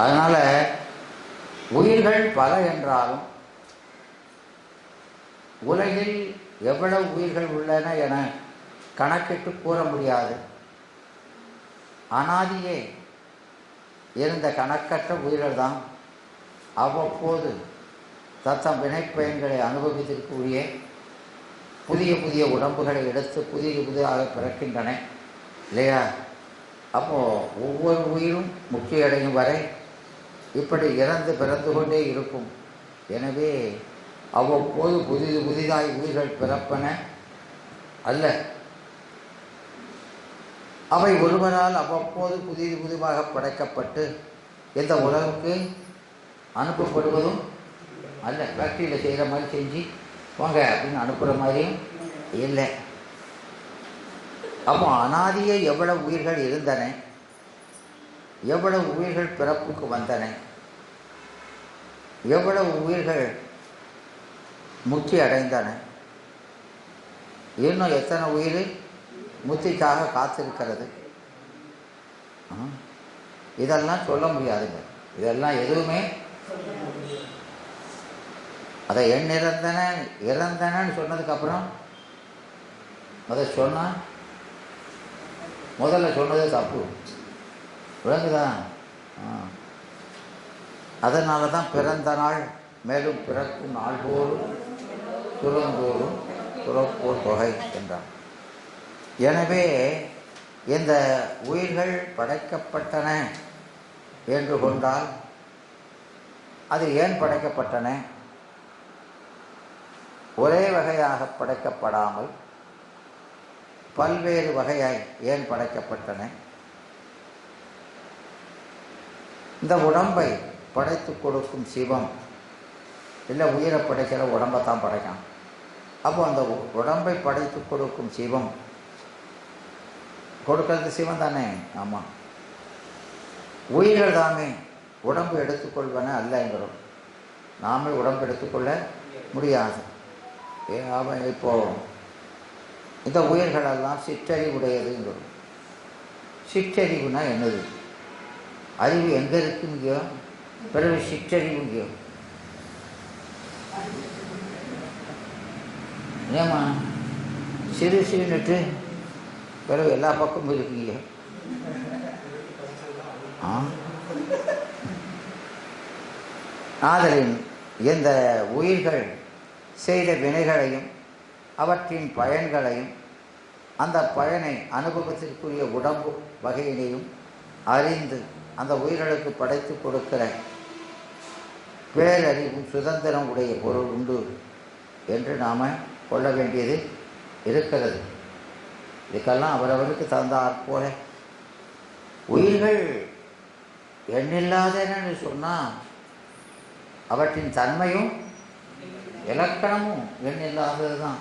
அதனால உயிர்கள் பல என்றாலும் உலகில் எவ்வளவு உயிர்கள் உள்ளன என கணக்கிட்டு கூற முடியாது. அனாதியே இருந்த கணக்கற்ற உயிர்கள் தான் அவ்வப்போது தத்தம் வினைப்பயன்களை அனுபவித்திற்குரிய புதிய புதிய உடம்புகளை எடுத்து புதிதாக பிறக்கின்றன இல்லையா? அப்போது ஒவ்வொரு உயிரும் முக்கியடையும் வரை இப்படி இறந்து பிறந்து கொண்டே இருக்கும். எனவே அவ்வப்போது புதிதாய் உயிர்கள் பிறப்பன அல்ல, அவை ஒருவரால் அவ்வப்போது புதிதாக படைக்கப்பட்டு எந்த உலகுக்கு அனுப்பப்படுவதும் அல்ல. ஃபேக்ட்ரியில் செய்கிற மாதிரி செஞ்சு வாங்க அப்படின்னு அனுப்புகிற மாதிரியும் இல்லை. அப்போ அனாதியே எவ்வளவு உயிர்கள் இருந்தன, எவ்வளவு உயிர்கள் பிறப்புக்கு வந்தன, எவ்வளவு உயிர்கள் முக்தி அடைந்தன, இன்னும் எத்தனை உயிர் முக்திக்காக காத்திருக்கிறது, இதெல்லாம் சொல்ல முடியாதுங்க. இதெல்லாம் எதுவுமே அதை இறந்தனன்னு சொன்னதுக்கப்புறம் அதை சொன்னால் முதல்ல சொன்னது தப்பு, விளங்குதா? அதனால தான் பிறந்த நாள் மேலும் பிறக்கும் நாள் போலும் துறந்தோறும் துறப்போர் தொகை என்றார். எனவே இந்த உயிர்கள் படைக்கப்பட்டன என்று கொண்டால் அது ஏன் படைக்கப்பட்டன? ஒரே வகையாக படைக்கப்படாமல் பல்வேறு வகையாய் ஏன் படைக்கப்பட்டன? இந்த உடம்பை படைத்து கொடுக்கும் சிவம் இல்லை, உயிரை படைக்கிற உடம்பை தான் படைக்கான். அப்போ அந்த உடம்பை படைத்து கொடுக்கும் சிவம், கொடுக்கறது சிவம் தானே. ஆமாம், உயிர்கள் தாமே உடம்பு எடுத்துக்கொள்வன அல்லங்கிறோம். நாமே உடம்பு எடுத்துக்கொள்ள முடியாது. அவன் இப்போ இந்த உயிர்களெல்லாம் சிற்றறிவுடையதுங்கிறோம். சிற்றறிவுனா என்னது? அறிவு எங்கே இருக்குங்கயோ, பிறகு சிற்றறிவுங்கயோ. ஏமா சிறு சிறுன்னுட்டு பிறகு எல்லா பக்கமும் இருக்குங்க. ஆதலின் இந்த உயிர்கள் செய்த வினைகளையும் அவற்றின் பயன்களையும் அந்த பயனை அனுபவத்திற்குரிய உடம்பு வகையினையும் அறிந்து அந்த உயிர்களுக்கு படைத்து கொடுக்கிற பேரறிவும் சுதந்திரம் உடைய பொருள் உண்டு என்று நாம் கொள்ள வேண்டியது இருக்கிறது. இதுக்கெல்லாம் அவரவருக்கு தந்தாற் போல உயிர்கள் எண்ணில்லாதன்னு சொன்னால் அவற்றின் தன்மையும் இலக்கணமும் எண்ணில்லாதது தான்.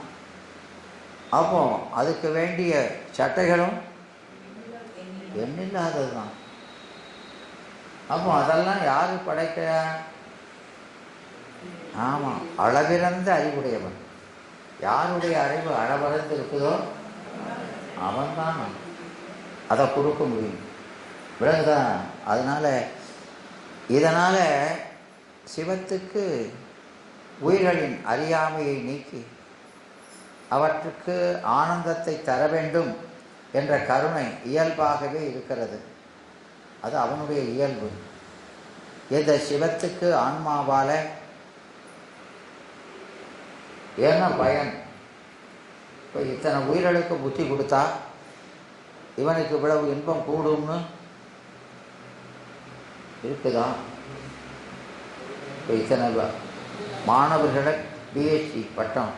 அப்போ அதுக்கு வேண்டிய சட்டைகளும் எண்ணில்லாதது தான். அப்போ அதெல்லாம் யாரு படைக்க? ஆமாம், அளவிறந்த அறிவுடையவன். யாருடைய அறிவு அளவிறந்து இருக்குதோ அவன்தான் அதை கொடுக்க முடியும். விளங்குதா? இதனால் சிவத்துக்கு உயிர்களின் அறியாமையை நீக்கி அவற்றுக்கு ஆனந்தத்தை தர வேண்டும் என்ற கருணை இயல்பாகவே இருக்கிறது. அது அவனுடைய இயல்பு. இந்த சிவத்துக்கு ஆன்மாவால் என்ன பயன்? இப்போ இத்தனை உயிர்களுக்கு புத்தி கொடுத்தா இவனுக்கு இவ்வளவு இன்பம் கூடும்னு இருக்குதா? இப்போ இத்தனை மாணவர்களை பிஹெச்டி பட்டம்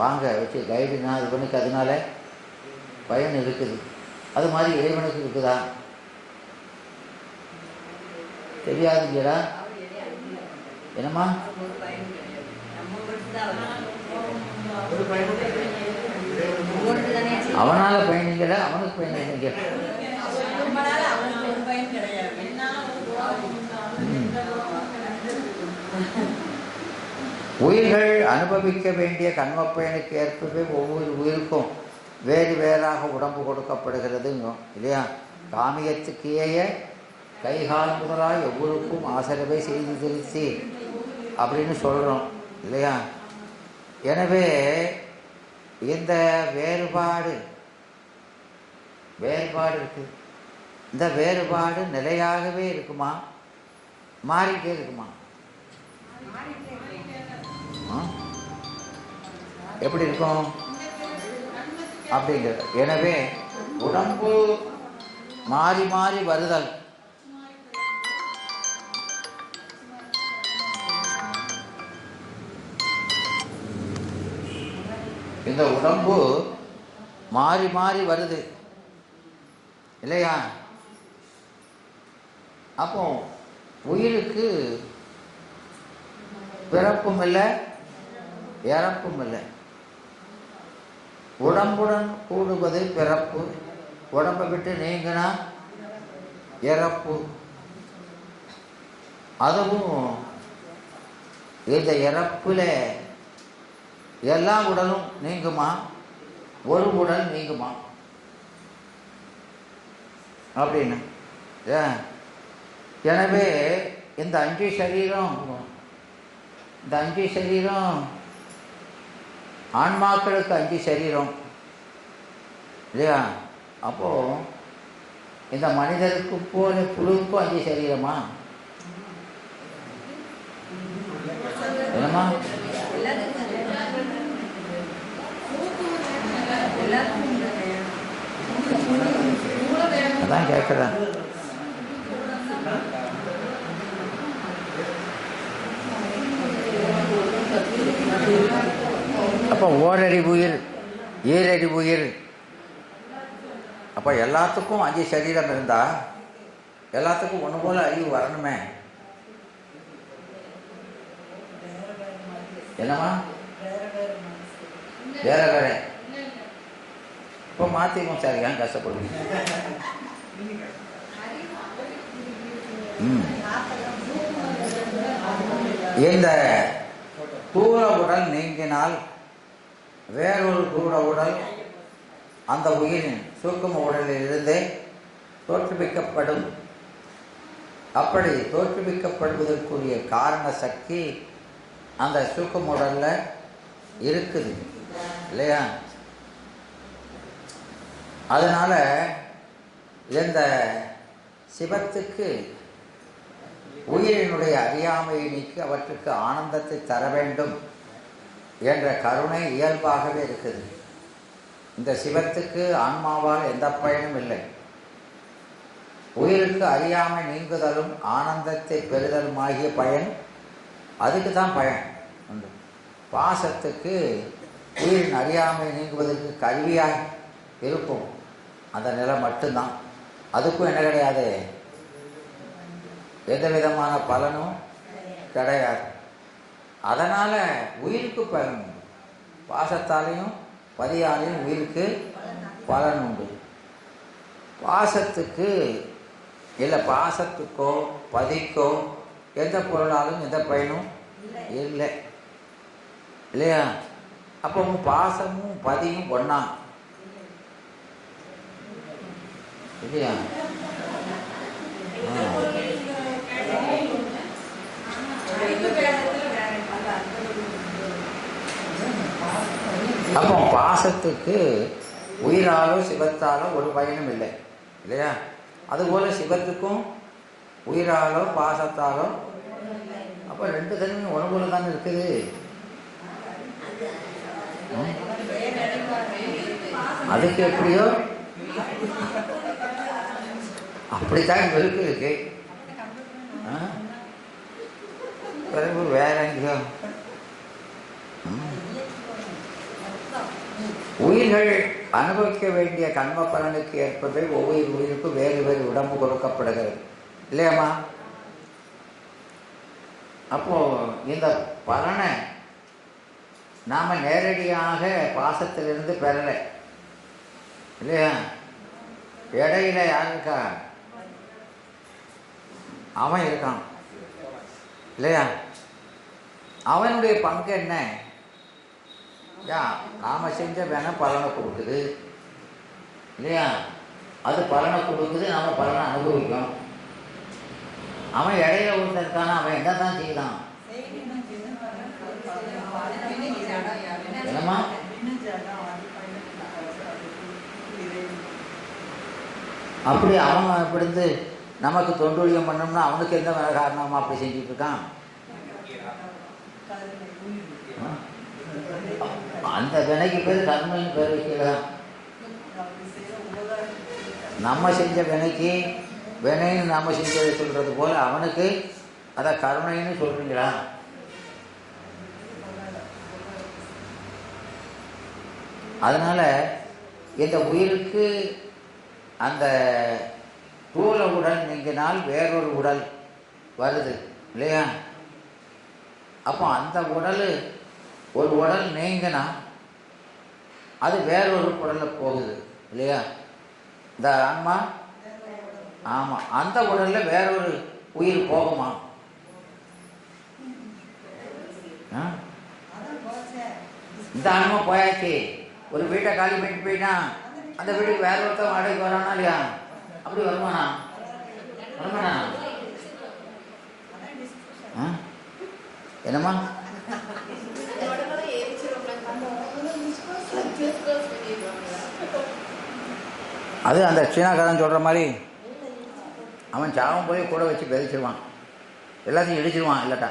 வாங்க வச்சு கைடுனா இவனுக்கு அதனால பயன் இருக்குது. அது மாதிரி இறைவனுக்கு இருக்குதா? தெரியாதுங்களா? என்னம்மா? அவனால பயணிக்கல, அவனுக்கு பயணிக்க. உயிர்கள் அனுபவிக்க வேண்டிய கண்மப்பயனுக்கு ஏற்பவே ஒவ்வொரு உயிருக்கும் வேறு வேறாக உடம்பு கொடுக்கப்படுகிறதுங்க இல்லையா? காமியத்துக்கேய கைகால் முதலாய் ஒவ்வொருக்கும் ஆசரவை செய்து திருச்சி அப்படின்னு சொல்கிறோம் இல்லையா? எனவே இந்த வேறுபாடு இருக்கு. இந்த வேறுபாடு நிலையாகவே இருக்குமா, மாறிட்டே இருக்குமா? எப்படி இருக்கும் அப்படிங்கிற. எனவே உடம்பு மாறி மாறி வருதல், இந்த உடம்பு மாறி மாறி வருது இல்லையா? அப்போ உயிருக்கு பிறப்பும் இல்லை இறப்பும் இல்லை. உடம்புடன் கூடுவது பிறப்பு, உடம்பை விட்டு நீங்கினா இறப்பு. அதுவும் இந்த இறப்புல எல்லா உடலும் நீங்குமா, ஒரு உடல் நீங்குமா அப்படின்னு. எனவே இந்த 5 சரீரம் ஆன்மாக்களுக்கு 5 சரீரம் இல்லையா? அப்போ இந்த மனிதருக்கு போல புழுவுக்கும் 5 சரீரமா? என்னம்மா? அதான் கேட்குறேன். அப்போ ஓரடி உயிர், ஏழடி உயிர், அப்போ எல்லாத்துக்கும் 5 சரீரம் இருந்தா எல்லாத்துக்கும் ஒன்று போல அறிவு வரணுமே. என்னம்மா? வேற வேற. இப்போ மாற்றிக்கும் சார், ஏன் கஷ்டப்படுவீங்க? இந்த தூர உடல் நீங்கினால் வேறொரு தூர உடல் அந்த உயிரின் சூக்கும உடலில் இருந்து தோற்றுவிக்கப்படும். அப்படி தோற்றுவிக்கப்படுவதற்குரிய காரண சக்தி அந்த சூக்கும உடல்ல இருக்குது இல்லையா? அதனால இந்த சிவத்துக்கு உயிரினுடைய அறியாமையை நீக்கி அவற்றுக்கு ஆனந்தத்தை தர வேண்டும் என்ற கருணை இயல்பாகவே இருக்குது. இந்த சிவத்துக்கு ஆன்மாவால் எந்த பயனும் இல்லை. உயிருக்கு அறியாமை நீங்குதலும் ஆனந்தத்தை பெறுதலும் ஆகிய பயன் அதுக்கு தான் பயன் உண்டு. பாசத்துக்கு உயிரின் அறியாமை நீங்குவதற்கு கருவியாக இருக்கும் அந்த நிலை மட்டும்தான். அதுக்கும் என்ன கிடையாது, எந்த விதமான பலனும் கிடையாது. அதனால் உயிருக்கு பலன் உண்டு. பாசத்தாலையும் பதியாலையும் உயிருக்கு பலன் உண்டு. பாசத்துக்கு இல்லை, பாசத்துக்கோ பதிக்கோ எந்த பொருளாலும் எந்த பயனும் இல்லை இல்லையா? அப்போ பாசமும் பதியும் ஒன்றா இல்லையா? அப்போ பாசத்துக்கு உயிராலோ சிவத்தாலோ ஒரு பயனும் இல்லை இல்லையா? அதுபோல் சிவத்துக்கும் உயிராலோ பாசத்தாலோ அப்போ ரெண்டு தன்மையும் ஒன்று போல தானே இருக்குது. அதுக்கு எப்படியோ அப்படித்தான் இருக்கு. பிறகு வேற எங்கேயோ உயிர்கள் அனுபவிக்க வேண்டிய கர்ம பலனுக்கு ஏற்பவே ஒவ்வொரு உயிருக்கும் வேறு வேறு உடம்பு கொடுக்கப்படுகிறது இல்லையாம்மா? அப்போ இந்த பலனை நாம நேரடியாக பாசத்திலிருந்து பெறலை இல்லையா? இடையில யார் இருக்கா? அவன் இருக்கான் இல்லையா? அவனுடைய பங்கு என்ன? நாம செஞ்ச வேணா பலனை கொடுக்குது இல்லையா? அது பலனை கொடுக்குது, நாம பலனை அனுபவிக்கும். அவன் இடையில ஒருத்தன் இருக்கான, அவன் என்ன தான் செய்யலாம்? என்னம்மா? அப்படி அவன் இப்படிந்து நமக்கு தொண்டுழியம் பண்ணோம்னா அவனுக்கு எந்த வேலை காரணமா அப்படி செஞ்சுட்டு இருக்கான்? அந்த வினைக்கு பேர் கர்மைன்னு பேர் வைக்கலாம். நம்ம செஞ்ச வினைக்கு வினைன்னு நம்ம செஞ்சதை சொல்றது போல அவனுக்கு அதை கருணைன்னு சொல்றீங்களா? அதனால இந்த உயிருக்கு அந்த தூள உடல் நீங்கினால் வேறொரு உடல் வருது இல்லையா? அப்போ அந்த உடல் ஒரு உடல் நீங்கினா அது வேறொரு உடல்ல போகுது இல்லையா? இந்த ஆன்மா ஆமாம், அந்த உடல்ல வேறொரு உயிர் போகுமா? இந்த ஆன்மா போயாச்சு, ஒரு வீட்டை காலி பண்ணிட்டு போயிட்டா அந்த வீட்டுக்கு வேற ஒருத்தன் வாடகைக்கு வரானா இல்லையா? அப்படி வருமானா? வருமானா? என்னம்மா? அது அந்த சீனாக்காரன் சொல்ற மாதிரி அவன் சாவும் போய் கூட வச்சு பெதிச்சிருவான், எல்லாத்தையும் இடிச்சிருவான். இல்லட்டா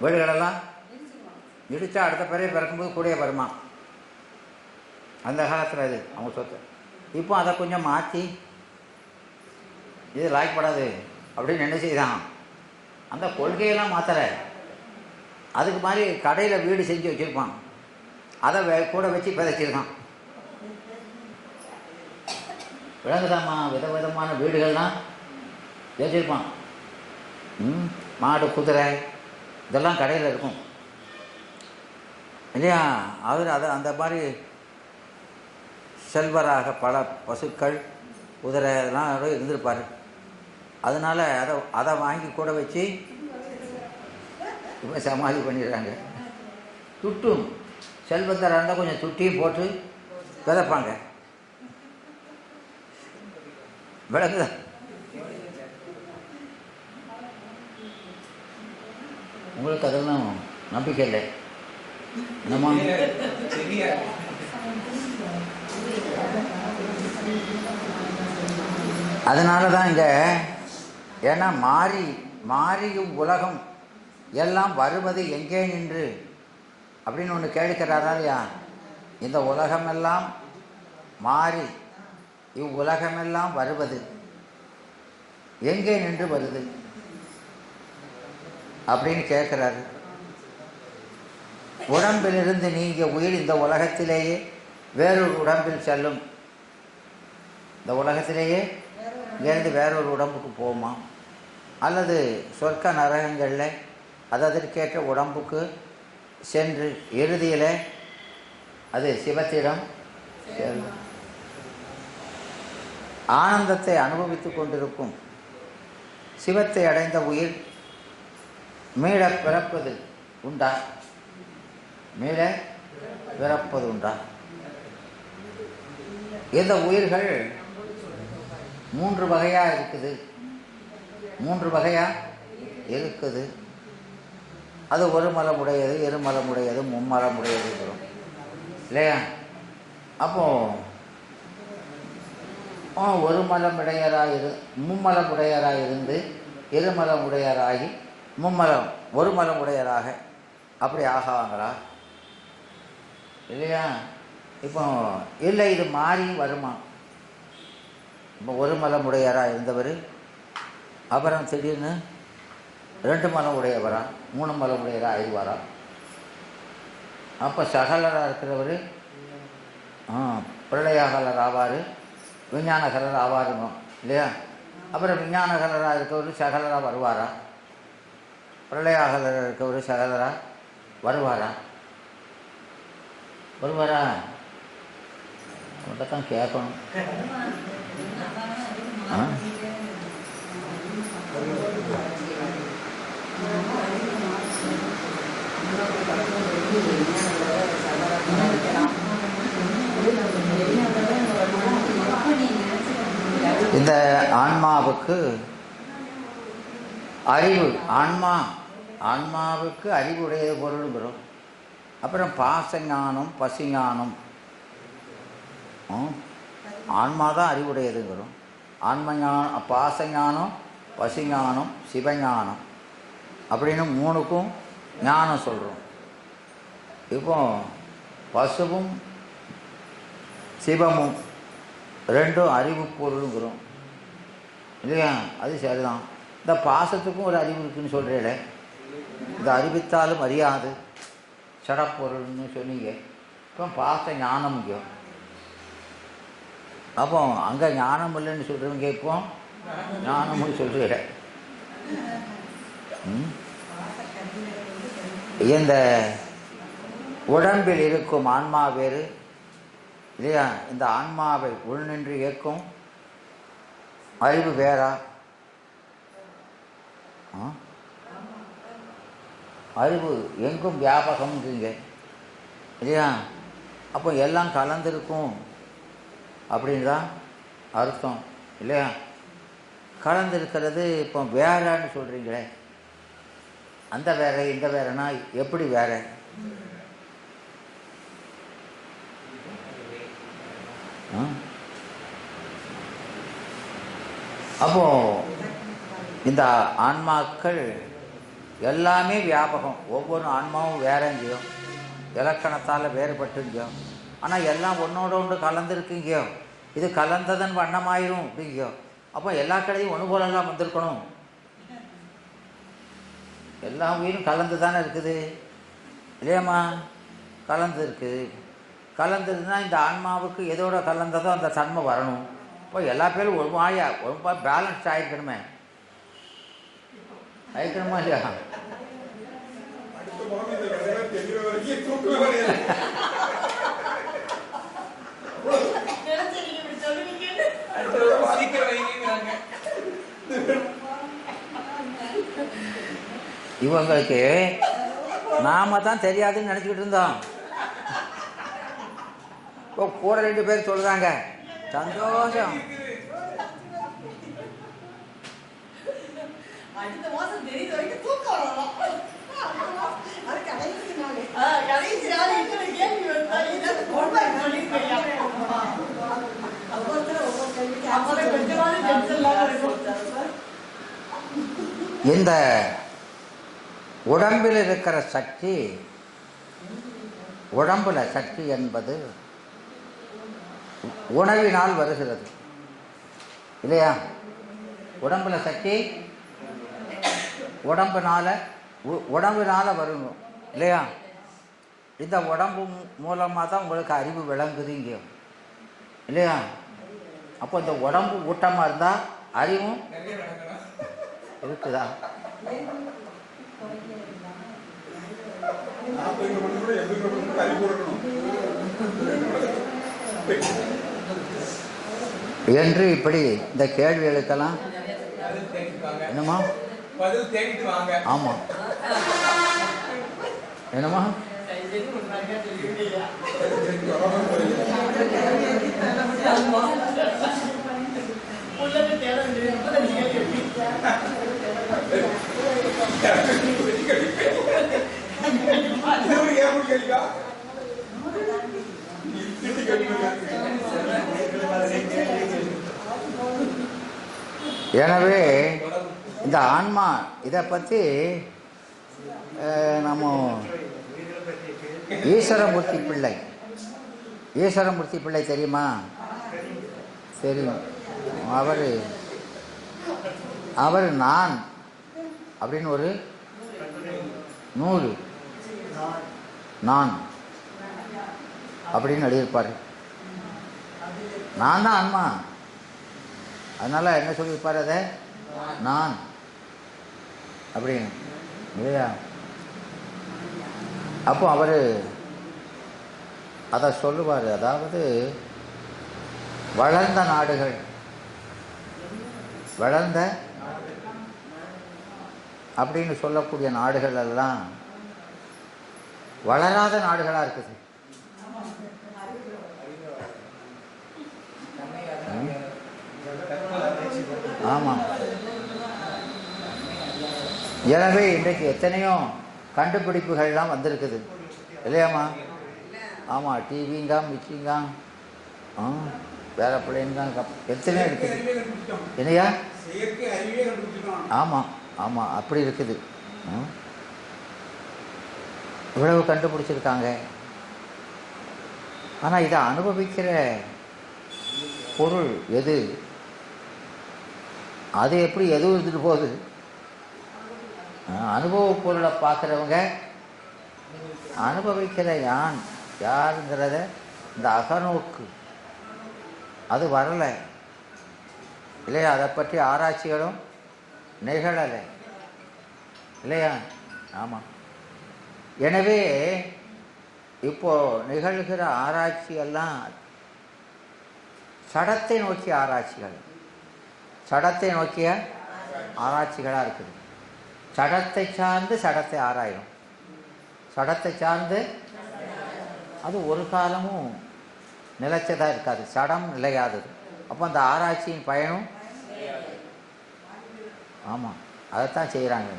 வீடுகளெல்லாம் இடிச்சா அடுத்த பிறையை பிறக்கும்போது கூடயே வருமா? அந்த காலத்தில் அது அவங்க சொத்து. இப்போ அதை கொஞ்சம் மாற்றி இது லாய்க்கப்படாது அப்படின்னு என்ன செய்தான், அந்த கொள்கையெல்லாம் மாற்றலை. அதுக்கு மாதிரி கடையில் வீடு செஞ்சு வச்சுருப்பான், அதை கூட வச்சு பிதைச்சிருக்கான். விலங்குதாம்மா, விதவிதமான வீடுகள்லாம் வச்சிருப்பான். மாடு குதிரை இதெல்லாம் கடையில் இருக்கும் இல்லையா? அதை அந்த மாதிரி செல்வராக பல பசுக்கள் குதிரை இதெல்லாம் இருந்திருப்பார். அதனால அதை வாங்கி கூட வச்சு இப்போ சமாதி பண்ணிடுறாங்க. துட்டும் செல்வந்தராக இருந்தால் கொஞ்சம் துட்டியும் போட்டு விதைப்பாங்க. விளக்குதா? உங்களுக்கு அதெல்லாம் நம்பிக்கை இல்லை என்னம்மா? அதனால தான் இங்கே ஏன்னா மாறியும் உலகம் எல்லாம் வருவது எங்கே நின்று அப்படின்னு ஒன்று கேட்கிறாரா இல்லையா? இந்த உலகமெல்லாம் மாறி இவ்வுலகமெல்லாம் வருவது எங்கே நின்று வருது அப்படின்னு கேட்கிறாரு. உடம்பிலிருந்து நீங்கிய உயிர் இந்த உலகத்திலேயே வேறொரு உடம்பில் செல்லும். இந்த உலகத்திலேயே இங்கேருந்து வேறொரு உடம்புக்கு போகுமா, அல்லது சொர்க்க நரகங்களில் அதற்கேற்ற உடம்புக்கு சென்று இறுதியில் அது சிவத்திடம் செல்லும். ஆனந்தத்தை அனுபவித்து கொண்டிருக்கும் சிவத்தை அடைந்த உயிர் மீள பிறப்பது உண்டா? மீள பிறப்பது உண்டா? இந்த உயிர்கள் 3 வகையாக இருக்குது. 3 வகையாக இருக்குது. அது ஒரு மலமுடையது, இருமலமுடையது, மும்மலமுடையது வரும் இல்லையா? அப்போது ஒரு மலம் உடையராக மும்மலம் உடையராக இருந்து இருமலம் உடையராகி மும்மலம் ஒரு மலம் உடையராக அப்படி ஆகாங்களா? இல்லையா? இப்போ இல்லை, இது மாறி வருமா? இப்போ ஒரு மலம் உடையராக இருந்தவர் அப்புறம் திடீர்னு 2 மலம் உடையவரா 3 மலம் உடையராக ஆயிடுவாரா? அப்போ சகலராக இருக்கிறவர் பிரளயகலர் ஆவார், விஞ்ஞானகலர் ஆவாருங்க இல்லையா? அப்புறம் விஞ்ஞானகலராக இருக்கவர் சகலராக வருவாரா? பிரளயகலர் இருக்கவர் சகலராக வருவாரா? வருவாரா? அவன்கிட்ட தான் கேட்கணும். இந்த ஆன்மாவுக்கு அறிவு, ஆன்மாவுக்கு அறிவுடைய பொருளுங்கிறோம். அப்புறம் பாசஞானம் பசிஞானம், ஆன்மா தான் அறிவுடையதுங்கிறோம். ஆன்மஞானம், பாசஞானம், பசிஞானம், சிவஞானம் அப்படின்னு 3க்கும் ஞானம் சொல்கிறோம். இப்போ பசுவும் சிவமும் 2ம் அறிவு பொருளுங்கிறோம் இல்லையா? அது சரிதான். இந்த பாசத்துக்கும் ஒரு அறிவு இருக்குன்னு சொல்கிறீங்களே, இந்த அறிவித்தாலும் அறியாது சடப்பொருள்னு சொன்னீங்க. இப்போ பாச ஞானம் முக்கியம். அப்போ அங்கே ஞானம் இல்லைன்னு சொல்கிறவங்க இப்போ ஞானம்னு சொல்கிறீங்க. இந்த உடம்பில் இருக்கும் ஆன்மா வேறு இல்லையா? இந்த ஆன்மாவை உள்நின்று இயக்கும் அறிவு வேறா? அறிவு எங்கும் வியாபகம்ன்றீங்க இல்லையா? அப்போ எல்லாம் கலந்துருக்கும் அப்படின்னு தான் அர்த்தம் இல்லையா? கலந்துருக்கிறது இப்போ வேறன்னு சொல்கிறீங்களே, அந்த வேற இந்த வேறனா எப்படி வேற? அப்போ இந்த ஆன்மாக்கள் எல்லாமே வியாபகம். ஒவ்வொரு ஆன்மாவும் வேற எங்கேயோ இலக்கணத்தால் வேறுபட்டுங்கயோ, ஆனால் எல்லாம் ஒன்றோட ஒன்று கலந்துருக்குங்கயோ. இது கலந்ததன் வண்ணமாயிரும் அப்படிங்கயோ. அப்போ எல்லா கடையும் ஒன்று போலெல்லாம் வந்திருக்கணும். எல்லா உயிரும் கலந்து தானே இருக்குது இல்லையாம்மா? கலந்து இருக்குது. கலந்ததுன்னா இந்த ஆன்மாவுக்கு எதோட கலந்ததோ அந்த தன்மை வரணும். இப்போ எல்லா பேரும் ஒரு மாயா ஒரு பேலன்ஸ் ஆகிருக்கணுமே, ஆகிக்கணுமா இல்லையா? இவங்களுக்கு நாம தான் தெரியாதுன்னு நினச்சிக்கிட்டு இருந்தோம். இப்போ கூட 2 பேர் சொல்கிறாங்க, சந்தோஷம். இந்த உடம்பில் இருக்கிற சக்தி, உடம்புல சக்தி என்பது உணவினால் வருகிறது இல்லையா? உடம்புல சக்தி உடம்புனால வரணும் இல்லையா? இந்த உடம்பு மூலமாக தான் உங்களுக்கு அறிவு விளங்குதுங்க இல்லையா? அப்போ இந்த உடம்பு ஊட்டமாக இருந்தால் அறிவும் இருக்குதா? என்று இப்படி இந்த கேள்விகளுக்கெல்லாம் என்னமா ஆமா என்னமா எனவே இந்த ஆன்மா இதை பற்றி நம்ம ஈஸ்வரமூர்த்தி பிள்ளை தெரியுமா? தெரியும். அவர் நான் அப்படின்னு ஒரு நூல் நான் அப்படின்னு எழுதியிருப்பார். நான் தான் ஆன்மா. அதனால் என்ன சொல்லியிருப்பார்? அதை நான் அப்படின்னு இல்லையா? அப்போ அவர் அதை சொல்லுவார். அதாவது வளர்ந்த நாடுகள், வளர்ந்த அப்படின்னு சொல்லக்கூடிய நாடுகள் எல்லாம் வளராத நாடுகளாக இருக்குது. ஆமாம். எனவே இன்றைக்கு எத்தனையோ கண்டுபிடிப்புகள்லாம் வந்திருக்குது இல்லையாம்மா? ஆமாம். டிவிங்காம், மிச்சிங்காம், வேற பிள்ளைங்க எத்தனையோ இருக்குது. என்னையா? ஆமாம் ஆமாம், அப்படி இருக்குது. இவ்வளவு கண்டுபிடிச்சிருக்காங்க. ஆனால் இதை அனுபவிக்கிற பொருள் எது? அது எப்படி எது இருந்துட்டு போகுது? அனுபவ பொருளை பார்க்குறவங்க அனுபவிக்கிற யாருங்கிறத இந்த அகநோக்கு அது வரலை இல்லையா? அதை பற்றி ஆராய்ச்சிகளும் நிகழலை இல்லையா? ஆமாம். எனவே இப்போ நிகழ்கிற ஆராய்ச்சியெல்லாம் சடத்தை நோக்கிய ஆராய்ச்சிகள், சடத்தை நோக்கிய ஆராய்ச்சிகளாக இருக்குது. சடத்தை சார்ந்து சடத்தை ஆராயும், சடத்தை சார்ந்து அது ஒரு காலமும் நிலைச்சதாக இருக்காது. சடம் நிலையாதது. அப்போ அந்த ஆராய்ச்சியின் பயனும் ஆமாம், அதைத்தான் செய்கிறாங்க.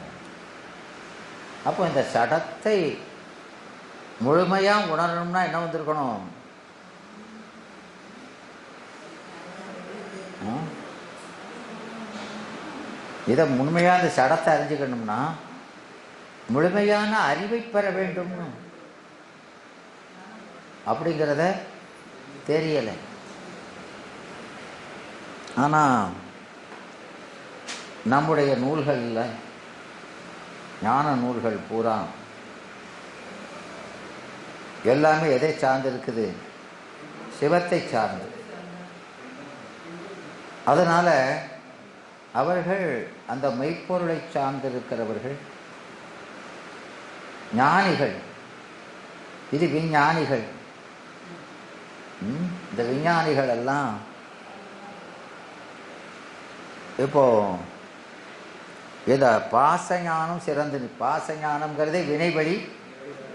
அப்போ இந்த சடத்தை முழுமையாக உணரணும்னா என்ன வந்திருக்கணும்? இதை முழுமையாக இந்த சடத்தை அறிஞ்சுக்கணும்னா முழுமையான அறிவை பெற வேண்டும்னு அப்படிங்கிறத தெரியலை. ஆனால் நம்முடைய நூல்களில், ஞான நூல்கள் பூரா எல்லாமே எதை சார்ந்து இருக்குது? சிவத்தை சார்ந்து. அதனால் அவர்கள் அந்த மெய்ப்பொருளை சார்ந்திருக்கிறவர்கள் ஞானிகள். இது விஞ்ஞானிகள். இந்த விஞ்ஞானிகள் எல்லாம் இப்போ இதை பாசஞானம் சிறந்து, பாசஞானம்ங்கிறதே வினைவழி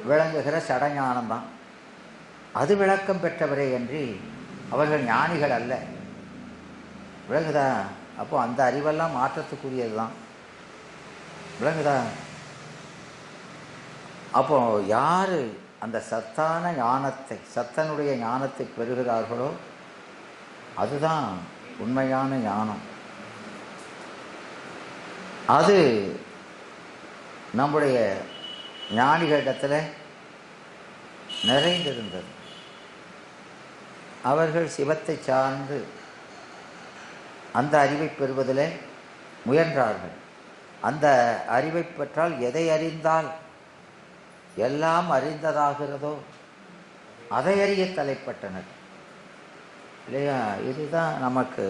விளங்குகிற சடஞானம் தான். அது விளக்கம் பெற்றவரே என்று அவர்கள் ஞானிகள் அல்ல. விளங்குதா? அப்போ அந்த அறிவெல்லாம் மாற்றத்துக்குரியது தான். விளங்குதா? அப்போ யார் அந்த சத்தான ஞானத்தை, சத்தனுடைய ஞானத்தை பெறுகிறார்களோ அதுதான் உண்மையான ஞானம். அது நம்முடைய ஞானிகளிடத்தில் நிறைந்திருந்தது. அவர்கள் சிவத்தை சார்ந்து அந்த அறிவை பெறுவதில் முயன்றார்கள். அந்த அறிவை பெற்றால் எதை அறிந்தால் எல்லாம் அறிந்ததாகிறதோ அதை அறிய தலைப்பட்டனர் இல்லையா? இதுதான் நமக்கு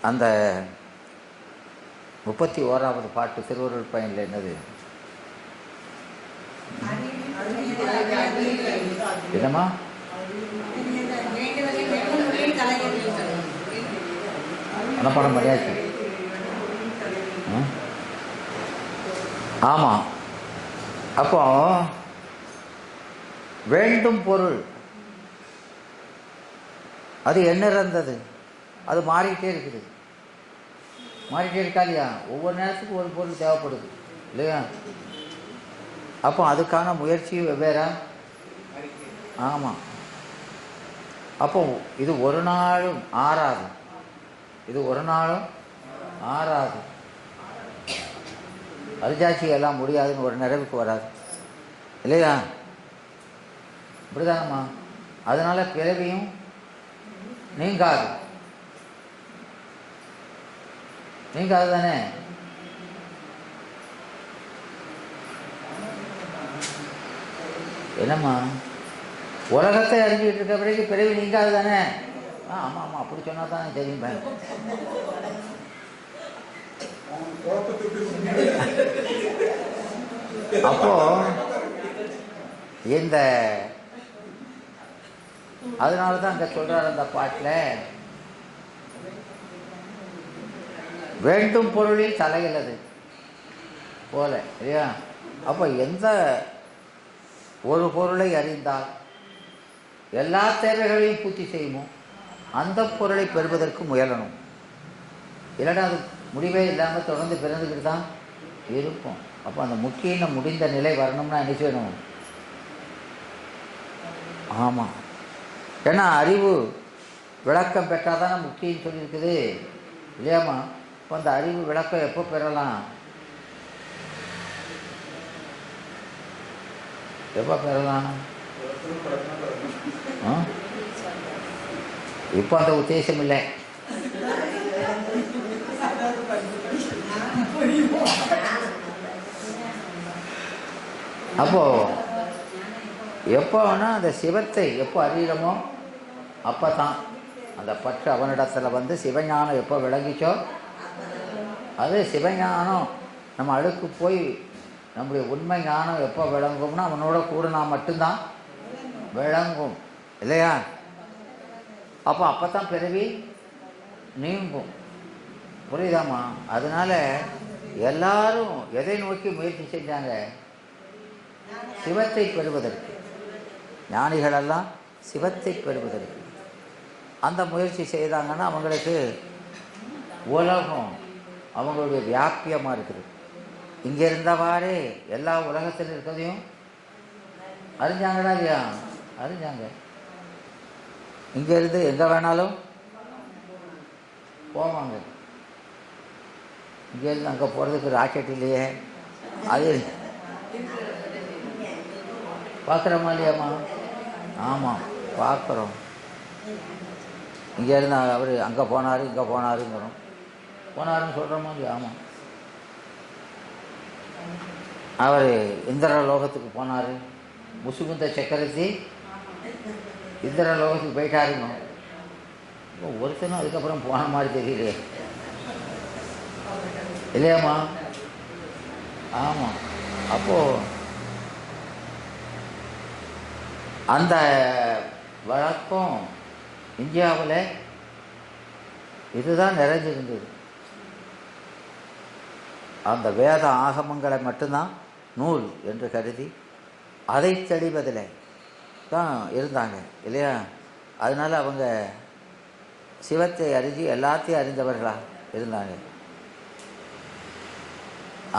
அந்த 31வது பாட்டு திருவருள் பயனில் என்னது? என்னம்மா? மனப்பாடம் பண்ணியாச்சு. ஆமாம். அப்போ வேண்டும் பொருள் அது என்ன இருந்தது? அது மாறிக்கிட்டே இருக்குது. மாறிக்கிட்டே இருக்கா இல்லையா? ஒவ்வொரு நேரத்துக்கும் ஒரு பொருள் தேவைப்படுது இல்லையா? அப்போ அதுக்கான முயற்சி வெவ்வேறா? ஆமாம். அப்போ இது ஒரு நாளும் ஆறாது. இது ஒரு நாளும் ஆறாது. அரிஜாட்சி எல்லாம் முடியாதுன்னு ஒரு நிறைவுக்கு வராது இல்லையா? இப்படிதானம்மா. அதனால பிறவியும் நீங்காது. நீங்காது தானே? என்னம்மா, உலகத்தை அறிஞ்சிட்டு இருக்க பிறகு பிறவி நீங்காது தானே? ஆமாம் ஆமாம், அப்படி சொன்னா தான் தெரியும். அப்போ இந்த அதனால தான் அங்க சொல்றாரு அந்த பாட்டில், வேண்டும் பொருளில் தலையிலது போல இல்லையா? அப்போ எந்த ஒரு பொருளை அறிந்தால் எல்லா தேவைகளையும் பூர்த்தி செய்யுமோ அந்த பொருளை பெறுவதற்கு முயலணும். இல்லைன்னா அது முடிவே இல்லாமல் தொடர்ந்து பிறந்துக்கிட்டு தான் இருக்கும். அப்போ அந்த முக்கிய முடிந்த நிலை வரணும்னா என்ன செய்யணும்? ஆமாம், ஏன்னா அறிவு விளக்கம் பெற்றால் தானே முக்கியம் சொல்லியிருக்குது இல்லையாம்மா? இப்போ அந்த அறிவு விளக்கம் எப்போ பெறலாம்? எப்போ பெறலாம்? இப்போ அந்த உத்தேசம் இல்லை. அப்போ எப்போ வேணால் அந்த சிவத்தை எப்போ அறிகிறோமோ அப்போ தான் அந்த பற்று அவனிடத்தில் சிவஞானம் எப்போ விளங்கிச்சோ அது சிவஞானம் நம்ம அடுக்கு போய் நம்முடைய உண்மை ஞானம் எப்போ விளங்கும்னா அவனோட கூடனா மட்டும்தான் விளங்கும் இல்லையா? அப்போ தான் பிறவி நீங்கும். புரியுதாம்மா? அதனால எல்லாரும் எதை நோக்கி முயற்சி செஞ்சாங்க? சிவத்தை பெறுவதற்கு. ஞானிகளெல்லாம் சிவத்தை பெறுவதற்கு அந்த முயற்சி செய்தாங்கன்னா அவங்களுக்கு உலகம் அவங்களுடைய வியாபியமாக இருக்குது. இங்கே இருந்தவாறே எல்லா உலகத்தில் இருக்கிறதையும் அறிஞ்சாங்களா இல்லையா? அறிஞ்சாங்க. இங்கேருந்து எங்கே வேணாலும் போவாங்க. இங்கேருந்து அங்கே போகிறதுக்கு ராக்கெட் இல்லையே, அது பார்க்குறோமா இல்லையாம்மா? ஆமாம், பார்க்குறோம். இங்கேருந்து அவர் அங்கே போனார் இங்கே போனாருங்கிறோம். போனாருன்னு சொல்கிறோமா இல்லையா? ஆமாம். அவர் இந்திர லோகத்துக்கு போனார், முசுகுந்த சக்கரவர்த்தி இந்திர லோகத்துக்கு போயிட்டாருங்க. இப்போ ஒருத்தனும் அதுக்கப்புறம் போன மாதிரி தெரியலையே இல்லையாம்மா? ஆமாம். அப்போது அந்த வழக்கம் இந்தியாவில் இதுதான் நிறைஞ்சிருந்தது. அந்த வேத ஆகமங்களை மட்டும்தான் நூல் என்று கருதி அதை தெளிவதில் தான் இருந்தாங்க இல்லையா? அதனால் அவங்க சிவத்தை அறிஞ்சு எல்லாத்தையும் அறிந்தவர்களாக இருந்தாங்க.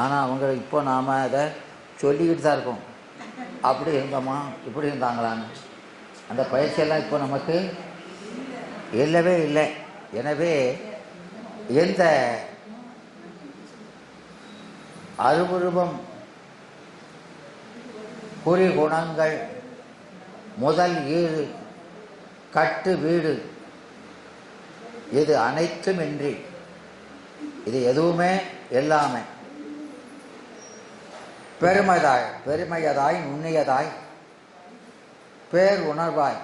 ஆனால் அவங்க இப்போ நாம் அதை சொல்லிக்கிட்டு தான் இருக்கோம், அப்படி இருந்தோமா இப்படி இருந்தாங்களான்னு. அந்த பயிற்சியெல்லாம் இப்போ நமக்கு இல்லவே இல்லை. எனவே எந்த அருவுருவம் குறி குணங்கள் முதல் ஈடு கட்டு வீடு இது அனைத்தும் இன்றி, இது எதுவுமே எல்லாமே பெருமையதாய் நுண்ணியதாய் பேர் உணர்வாய்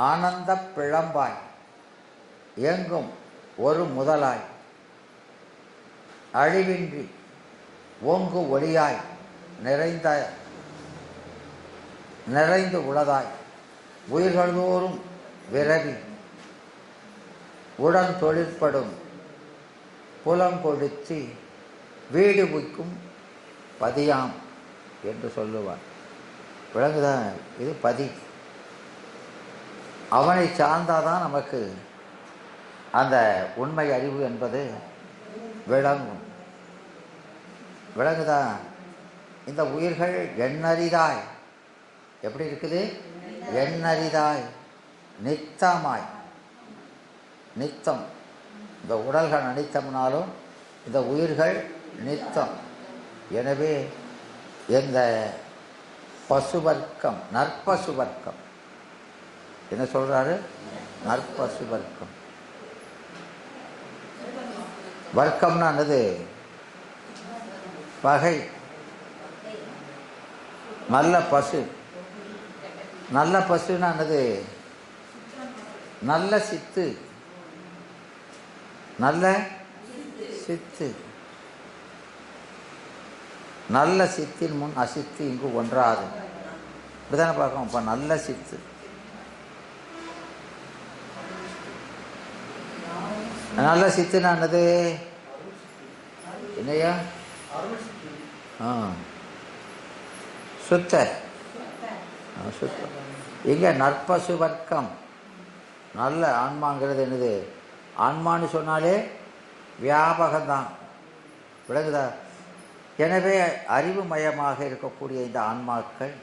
ஆனந்த பிழம்பாய் எங்கும் ஒரு முதலாய் அழிவின்றி ஓங்கு ஒளியாய் நிறைந்து உளதாய் உயிர்களோறும் விரவி உடன் தொழிற்படும் புலங்கொடுத்தி வீடு உய்க்கும் பதியாம் என்று சொல்லுவார். விளங்குதா? இது பதி. அவனை சார்ந்தாதான் நமக்கு அந்த உண்மை அறிவு என்பது விளங்கும். விளங்குதா? இந்த உயிர்கள் எண்ணறிதாய் எப்படி இருக்குது? எண்ணறிதாய் நித்தமாய், நித்தம் இந்த உடல்கள் அனித்தம்னாலும் இந்த உயிர்கள் நித்தம். எனவே இந்த பசுவர்க்கம் நற்பசுவர்க்கம் என்ன சொல்றாரு? நற்பசுவர்க்கம். வர்க்கம்னா என்னது? பகை. நல்ல பசு. நல்ல பசுன்னா என்னது? நல்ல சித்து. நல்ல சித்து. நல்ல சித்தின் முன் அசித்து இங்கு ஒன்றாது. இப்படிதானே பார்க்கணும். இப்போ நல்ல சித்து. நல்ல சித்துனா என்னது? என்னையா? சுத்த சுத்தம். இங்கே நற்பசு வர்க்கம். நல்ல ஆன்மாங்கிறது என்னது? ஆன்மான்னு சொன்னாலே வியாபகம்தான். விளங்குதா? எனவே அறிவுமயமாக இருக்கக்கூடிய இந்த ஆன்மாக்கள்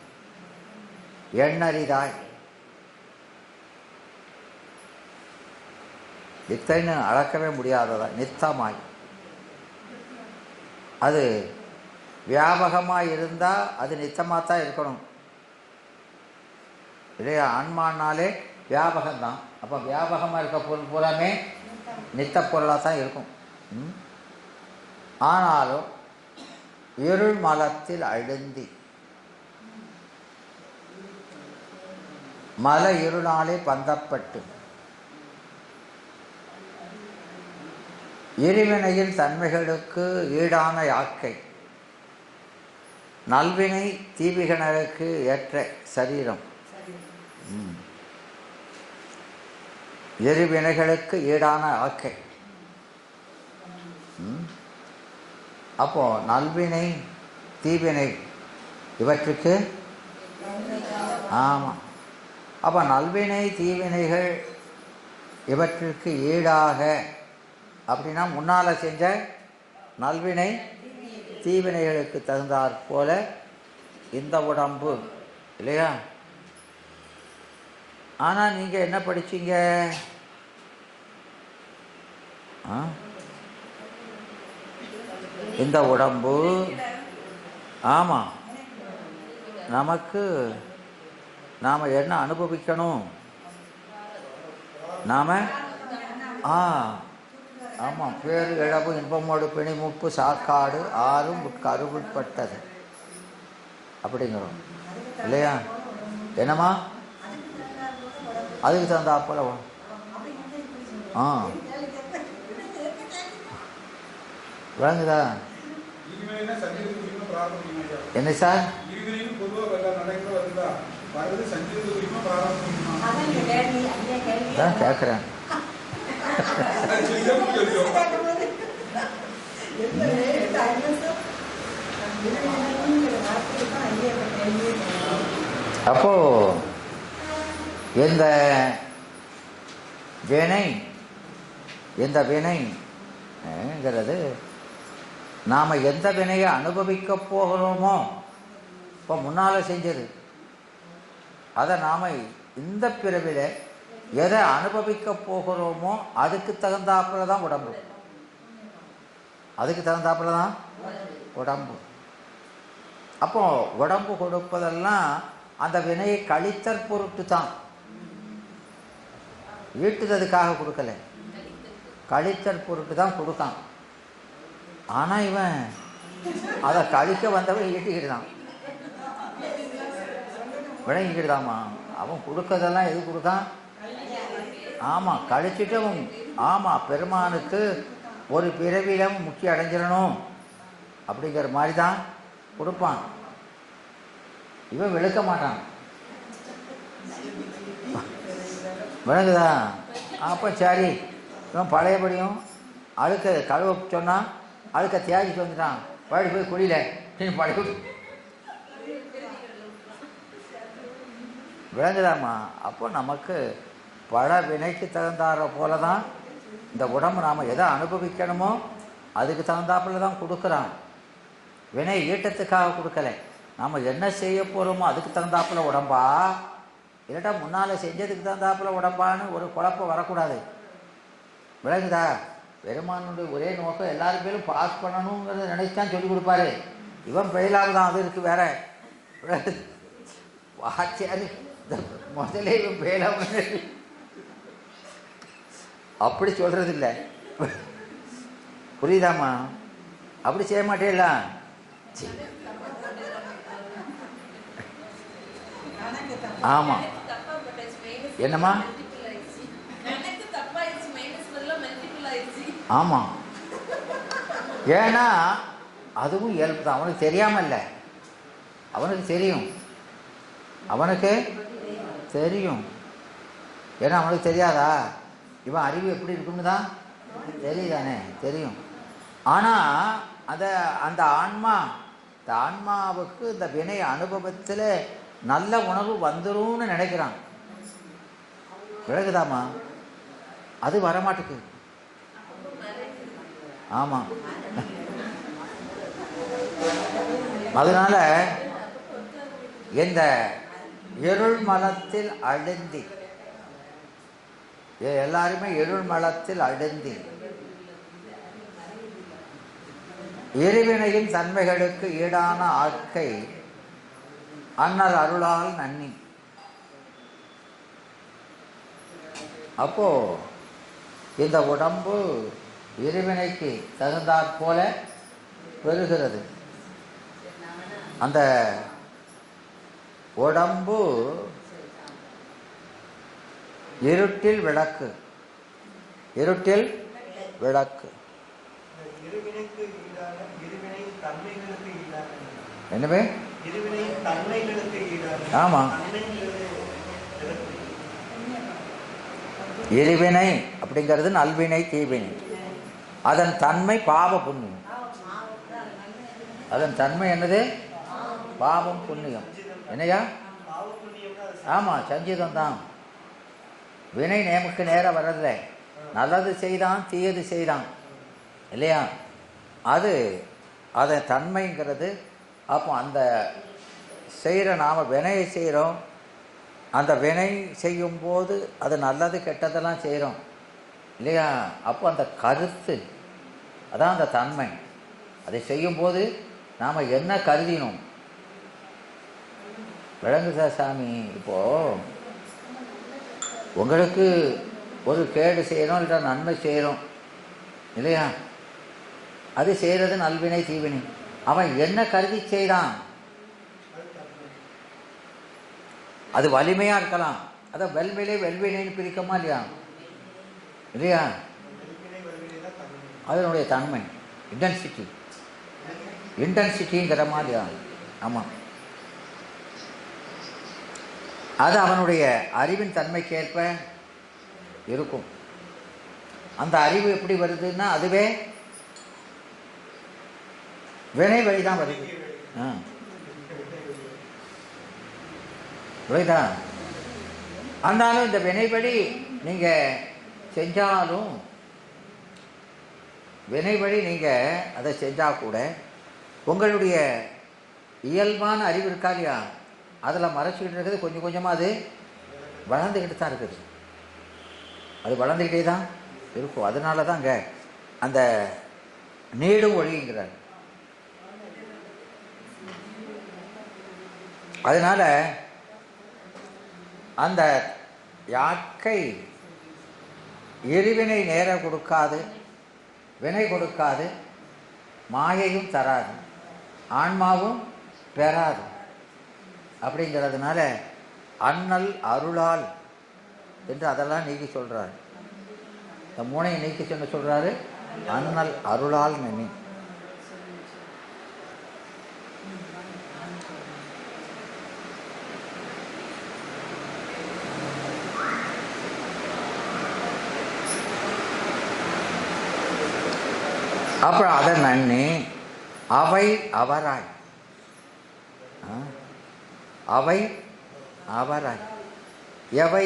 எண்ணறிதாய் இத்தனை அளக்கவே முடியாததா நித்தமாய் அது வியாபகமாக இருந்தால் அது நித்தமாகத்தான் இருக்கணும் இல்லையா? ஆன்மானாலே வியாபகம்தான். அப்போ வியாபகமாக இருக்க பொருள் பூராமே நித்த பொருளாக தான் இருக்கும். ஆனாலும் இருள் மலத்தில் அழுந்தி மல இருளாலே பந்தப்பட்டு இருவினையின் தன்மைகளுக்கு ஈடான யாக்கை நல்வினை தீவிகனருக்கு ஏற்ற சரீரம். இருவினைகளுக்கு ஈடான ஆக்கை. அப்போ நல்வினை தீவினை இவற்றுக்கு ஆமாம். அப்போ நல்வினை தீவினைகள் இவற்றிற்கு ஈடாக அப்படின்னா முன்னால் செஞ்ச நல்வினை தீவினைகளுக்கு தகுந்தாற் போல இந்த உடம்பு இல்லையா? ஆனால் நீங்கள் என்ன படிச்சீங்க? இந்த உடம்பு ஆமாம் நமக்கு நாம் என்ன அனுபவிக்கணும்? நாம் ஆமாம் பேரு இழவு இன்பமோடு பிணி முப்பு சாக்காடு ஆறும் கருவுட்பட்டது அப்படிங்கிறோம் இல்லையா? என்னம்மா அதுக்கு தகுந்தாப்போல விளங்குதா? என்ன சார்? தான் கேட்குறேன். அப்போ இந்த வினைங்கிறது நாம் எந்த வினையை அனுபவிக்க போகிறோமோ இப்போ முன்னால் செஞ்சது அதை நாம் இந்த பிறவில எதை அனுபவிக்க போகிறோமோ அதுக்கு தகுந்தாப்புல தான் உடம்பு. அதுக்கு தகுந்தாப்புல தான் உடம்பு. அப்போ உடம்பு கொடுப்பதெல்லாம் அந்த வினையை கழித்தற் பொருட்டு தான். ஈட்டுறதுக்காக கொடுக்கல, கழித்தற் பொருட்டு தான் கொடுக்கான். ஆனால் இவன் அதை கழிக்க வந்தவன் ஈட்டிக்கிட்டுதான் விளங்கிக்கிட்டுதாம்மா. அவன் கொடுக்கறதெல்லாம் எது கொடுக்கான்? ஆமாம் கழிச்சிட்டும். ஆமாம் பெருமானுக்கு ஒரு பிறவியிலும் முக்கிய அடைஞ்சிடணும் அப்படிங்கிற மாதிரி தான் கொடுப்பான். இவன் விளக்க மாட்டான். விளங்குதா? அப்போ சரி இவன் பழையபடியும் அழுக்க கழுவ சொன்னான், அழுக்க தியாகிட்டு வந்துட்டான். பழி போய் குடியில பழி விளங்குதாம்மா. அப்போ நமக்கு பல வினைக்கு தகுந்தாற போல தான் இந்த உடம்பு நாம் எதை அனுபவிக்கணுமோ அதுக்கு தகுந்தாப்புல தான் கொடுக்குறான். வினை ஈட்டத்துக்காக கொடுக்கலை. நாம் என்ன செய்ய போகிறோமோ அதுக்கு தகுந்தாப்புல உடம்பா, இல்லாட்டா முன்னால் செஞ்சதுக்கு தகுந்தாப்புல உடம்பான்னு ஒரு குழப்பம் வரக்கூடாது. விளங்குதா? பெருமானுடைய ஒரே நோக்கம் எல்லாரும் பேரும் பாஸ் பண்ணணுங்கிறத நினைச்சான் சொல்லி கொடுப்பாரு. இவன் ஃபெயிலாகுதான், அது இருக்கு வேற. வாத்தியாரு முதலே இவன் ஃபெயிலாக அப்படி சொல்றது இல்லை. புரியுதாம்மா? அப்படி செய்ய மாட்டேல. ஆமா, என்னம்மா? ஆமா, ஏன்னா அதுவும் இயல்பு தான். அவனுக்கு தெரியாம இல்லை, அவனுக்கு தெரியும், அவனுக்கு தெரியும். ஏன்னா அவனுக்கு தெரியாதா? இவன் அறிவு எப்படி இருக்குன்னு தான் தெரியுதானே, தெரியும். ஆனால் அந்த ஆன்மா, இந்த ஆன்மாவுக்கு இந்த வினை அனுபவத்தில் நல்ல உணவு வந்துரும்னு நினைக்கிறான். விலகுதாமா? அது வரமாட்டுக்கு. ஆமாம், அதனால இந்த இருள் மலத்தில் அழுந்தி, எல்லாருமே இருள் மலத்தில் அழுந்தி இருவினையின் தன்மைகளுக்கு ஈடான ஆட்கை அண்ணல் அருளால் நன்னி. அப்போ இந்த உடம்பு இருவினைக்கு தகுந்தாற் போல பெறுகிறது. அந்த உடம்பு இருட்டில் விளக்கு, இருட்டில் விளக்கு. என்னவே? ஆமா, இருவினை அப்படிங்கிறது நல்வினை தீவினை. அதன் தன்மை பாவ புண்ணியம். அதன் தன்மை என்னது? பாவம் புண்ணியம். என்னையா? ஆமா, சஞ்சிதம் தான். வினை நேமுக்கு நேரம் வரதில்லை. நல்லது செய்தான், தீயது செய்தான் இல்லையா? அது அதன் தன்மைங்கிறது. அப்போ அந்த செய்கிற நாம் வினையை செய்கிறோம். அந்த வினை செய்யும்போது அது நல்லது கெட்டதெல்லாம் செய்கிறோம் இல்லையா? அப்போ அந்த கருத்து, அதான் அந்த தன்மை. அதை செய்யும்போது நாம் என்ன கருதினோம்? விளங்குதா சாமி? இப்போது உங்களுக்கு ஒரு கேடு செய்கிறோம், இல்லை நன்மை செய்கிறோம் இல்லையா? அது செய்கிறது நல்வினை தீவினை. அவன் என்ன கருதி செய்தான்? அது வலிமையாக இருக்கலாம். அதை வெல்வினை வெல்வினைன்னு பிரிக்கமா இல்லையா? இல்லையா? அதனுடைய தன்மை இன்டென்சிட்டி, இன்டென்சிட்டிங்கிற மாதிரியா? ஆமாம், அது அவனுடைய அறிவின் தன்மைக்கேற்ப இருக்கும். அந்த அறிவு எப்படி வருதுன்னா அதுவே வினை வழிதான் வருது. புரியுதா? ஆனாலும் இந்த வினைப்படி நீங்கள் செஞ்சாலும், வினைப்படி நீங்கள் அதை செஞ்சால் கூட உங்களுடைய இயல்பான அறிவு இருக்கா இல்லையா? அதில் மறைச்சிக்கிட்டு இருக்குது. கொஞ்சம் கொஞ்சமாக அது வளர்ந்துக்கிட்டு தான் இருக்குது. அது வளர்ந்துக்கிட்டே தான் இருக்கும். அதனால தான் அங்கே அந்த நீடும் ஒழிங்கிறார். அதனால் அந்த யாக்கை இருவினை நேர கொடுக்காது, வினை கொடுக்காது, மாயையும் தராது, ஆன்மாவும் பெறாது. அப்படிங்கிறதுனால அண்ணல் அருளால் என்று அதெல்லாம் நீக்கி சொல்கிறார். இந்த மூனையை நீக்கி சொன்ன சொல்கிறாரு, அண்ணல் அருளால் நன்னி. அப்புறம் அதை நன்னி அவை அவராய், அவை அவராய் எவை?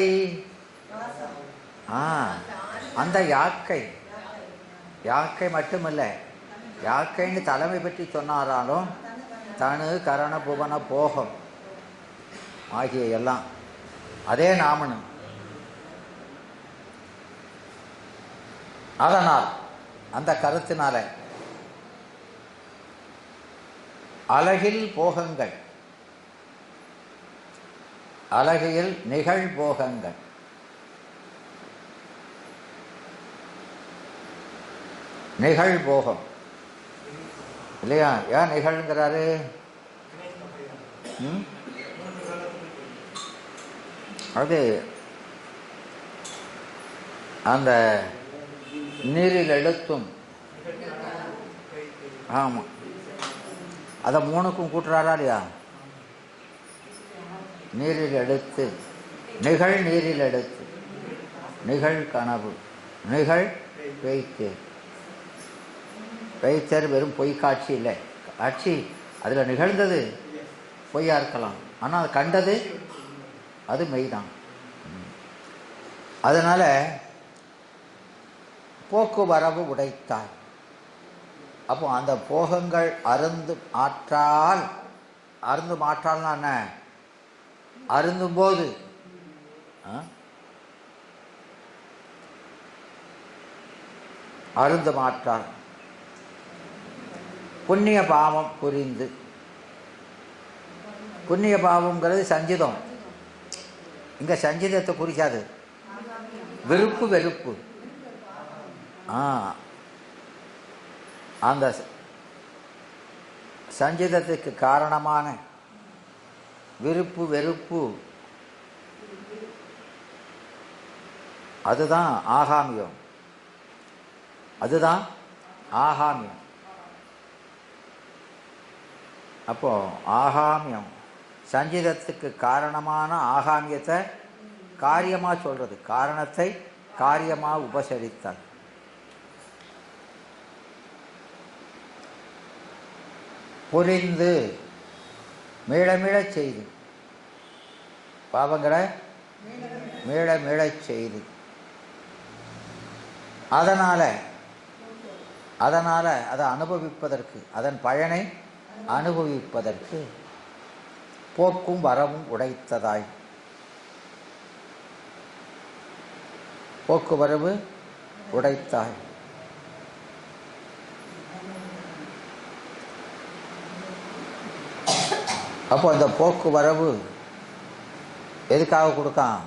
அந்த யாக்கை, யாக்கை மட்டுமில்லை, யாக்கைன்னு தலைமை பற்றி சொன்னாராலும் தனு கரண புவன போகம் ஆகிய எல்லாம் அதே நாமனும். அதனால் அந்த கருத்தினால அழகில் போகங்கள், அழகியல் நிகழ்போகங்கள். நிகழ்போகம் இல்லையா? ஏன் நிகழ்ங்கிறாரு? அது அந்த நீரில் எழுத்தும். ஆமாம், அதை மூணுக்கும் கூட்டுறாரா இல்லையா? நீரில் எடுத்து, நிகழ் நீரில் எடுத்து, நிகழ் கனவு, நிகழ் பெய்த்து. பெய்த்தர் வெறும் பொய் காட்சி இல்லை, காட்சி அதில் நிகழ்ந்தது பொய்யா இருக்கலாம், ஆனால் அது கண்டது அது மெய்தான். அதனால் போக்குவரவு உடைத்தாய். அப்போ அந்த போகங்கள் அருந்து ஆற்றால், அருந்து மாற்றால்னா என்ன? அருந்தும் போது அருந்து மாற்றால் புண்ணிய பாவம் புரிந்து. புண்ணிய பாவம்ங்கிறது சஞ்சிதம், இங்கே சஞ்சிதத்தை குறிக்காது, வெறுப்பு வெறுப்பு. அந்த சஞ்சிதத்துக்கு காரணமான விருப்பு வெறுப்பு, அதுதான் ஆகாமியம், அதுதான் ஆகாமியம். அப்போ ஆகாமியம், சஞ்சிதத்துக்கு காரணமான ஆகாமியத்தை காரியமாக சொல்றது, காரணத்தை காரியமாக உபசரித்தார். புரிந்து மீள மீளச் செய்து, பாவங்களை மீள மீளச் செய்து. அதனால் அதை அனுபவிப்பதற்கு, அதன் பயனை அனுபவிப்பதற்கு போக்கும் வரவும் உடைத்ததாய். போக்குவரவு உடைத்தாய். அப்போ அந்த போக்குவரவு எதுக்காக கொடுக்கான்?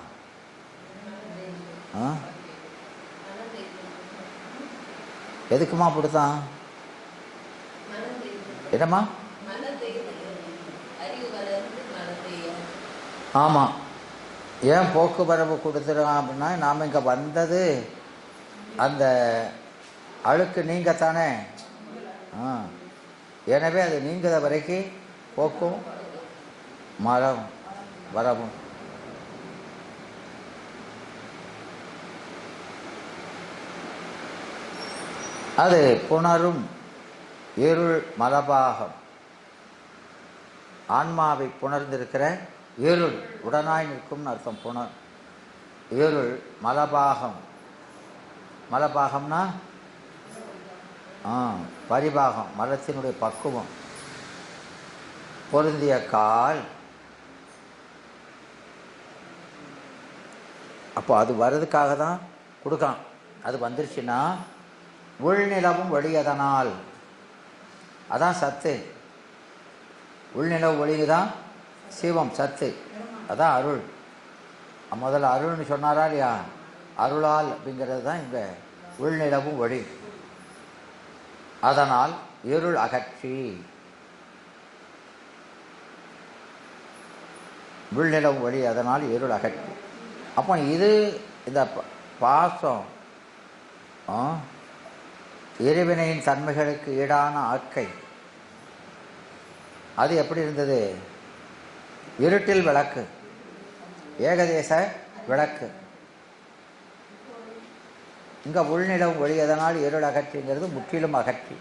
எதுக்குமா கொடுத்தான்? என்னம்மா? ஆமாம், ஏன் போக்குவரவு கொடுத்துருக்கான் அப்படின்னா, நாம் இங்கே வந்தது அந்த அழுக்கு நீங்கத்தானே. எனவே அது நீங்கிற வரைக்கும் போக்கும் மரம் வரவும். அது புணரும் இருள் மலபாகம், ஆன்மாவை புணர்ந்திருக்கிற இருள், உடனாய் நிற்கும்னு அர்த்தம். புணர் இருள் மலபாகம். மலபாகம்னா பரிபாகம், மலத்தினுடைய பக்குவம் பொருந்திய கால். அப்போ அது வர்றதுக்காக தான் கொடுக்கான். அது வந்துருச்சுன்னா உள்நிலவும் ஒளியதனால், அதான் சத்து. உள்நிலவு ஒளிக்கு தான் சிவம், சத்து, அதான் அருள். முதல்ல அருள்னு சொன்னாரா இல்லையா? அருளால் அப்படிங்கிறது தான் இங்கே உள்நிலவும் ஒளி. அதனால் இருள் அகற்றி உள்நிலவு ஒளி, அதனால் இருள் அகற்றி. அப்போ இது இந்த பாசம் இறைவினையின் தன்மைகளுக்கு ஈடான ஆக்கை. அது எப்படி இருந்தது? இருட்டில் விளக்கு, ஏகதேச விளக்கு. இங்கே உள்நிலம் ஒளி, அதனால் இருள் அகற்றிங்கிறது முற்றிலும் அகற்றி.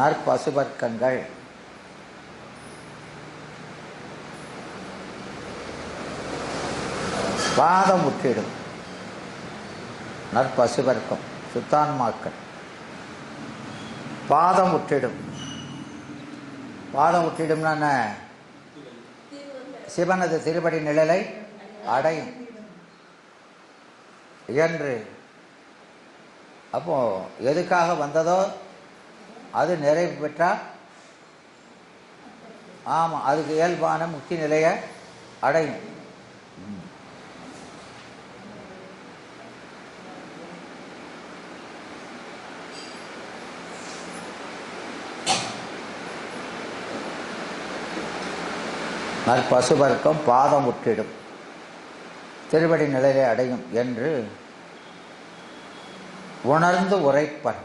நற்பசுபர்க்கங்கள் பாதம் முற்றிடும். நற்பசுபர்க்கம் சுத்தான்மாக்கள் பாதம் முற்றிடும். பாதம் முற்றிடும்னா என்ன? சிவனது திருப்படி நிழலை அடையும் என்று அப்போது எதுக்காக வந்ததோ அது நிறைவு பெற்றால் ஆமாம் அதுக்கு இயல்பான முக்தி நிலையை அடையும். பசுவர்க்கம் பாதம் உற்றிடும் திருவடி நிலையை அடையும் என்று உணர்ந்து உரைப்பன்.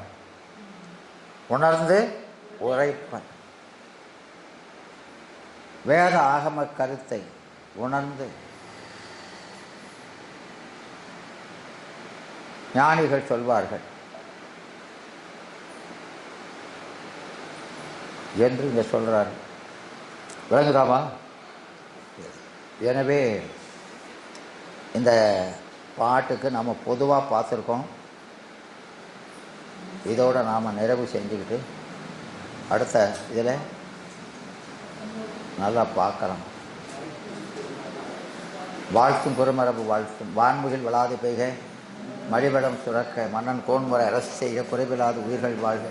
உணர்ந்து உரைப்பன் வேத ஆகம கருத்தை உணர்ந்து ஞானிகள் சொல்வார்கள் என்று இங்கே சொல்கிறார். விளங்குதாமா? எனவே இந்த பாட்டுக்கு நம்ம பொதுவாக பார்த்துருக்கோம். இதோடு நாம் நிறைவு செஞ்சுக்கிட்டு அடுத்த இதில் நல்லா பார்க்கலாம். வாழ்த்தும் குறுமரபு வாழ்த்தும் வான்முகில் விளாது பெய்க மழிவளம் சுரக்க மன்னன் கோன்முறை அரசு செய்க குறைவில்லாத உயிர்கள் வாழ்க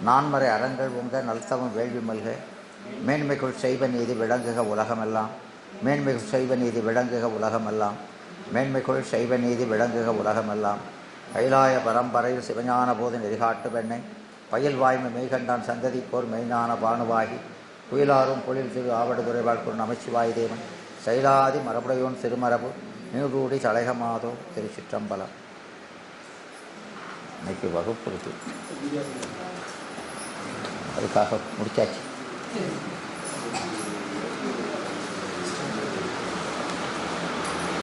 நான்மறை அறங்கள் உங்க நல்தவம் வேள்வி மல்க மேன்மைக்குள் செய்வ நீதி விளங்குக உலகமெல்லாம் மேன்மைக்குள் செய்வ நீதி விளங்குக உலகமெல்லாம் மேன்மைக்குள் செய்வ நீதி விளங்குக உலகமெல்லாம் கைலாய பரம்பரையில் சிவஞான போது நெறிகாட்டு பெண்ணை பயில் வாய்மை மெய்கண்டான் சந்ததிப்போர் மெய்ஞான பானுவாகி குயிலாரும் பொழில் திரு ஆவடுதுறை வாழ்க்கூர் நமச்சிவாய் தேவன் சைலாதி மரபுடையோன் திருமரபு நீடூடி சளைகமாதோ திருச்சிற்றம்பலம். இன்னைக்கு வகுப்பு இருக்கு, அதுக்காக முடிச்சாச்சு.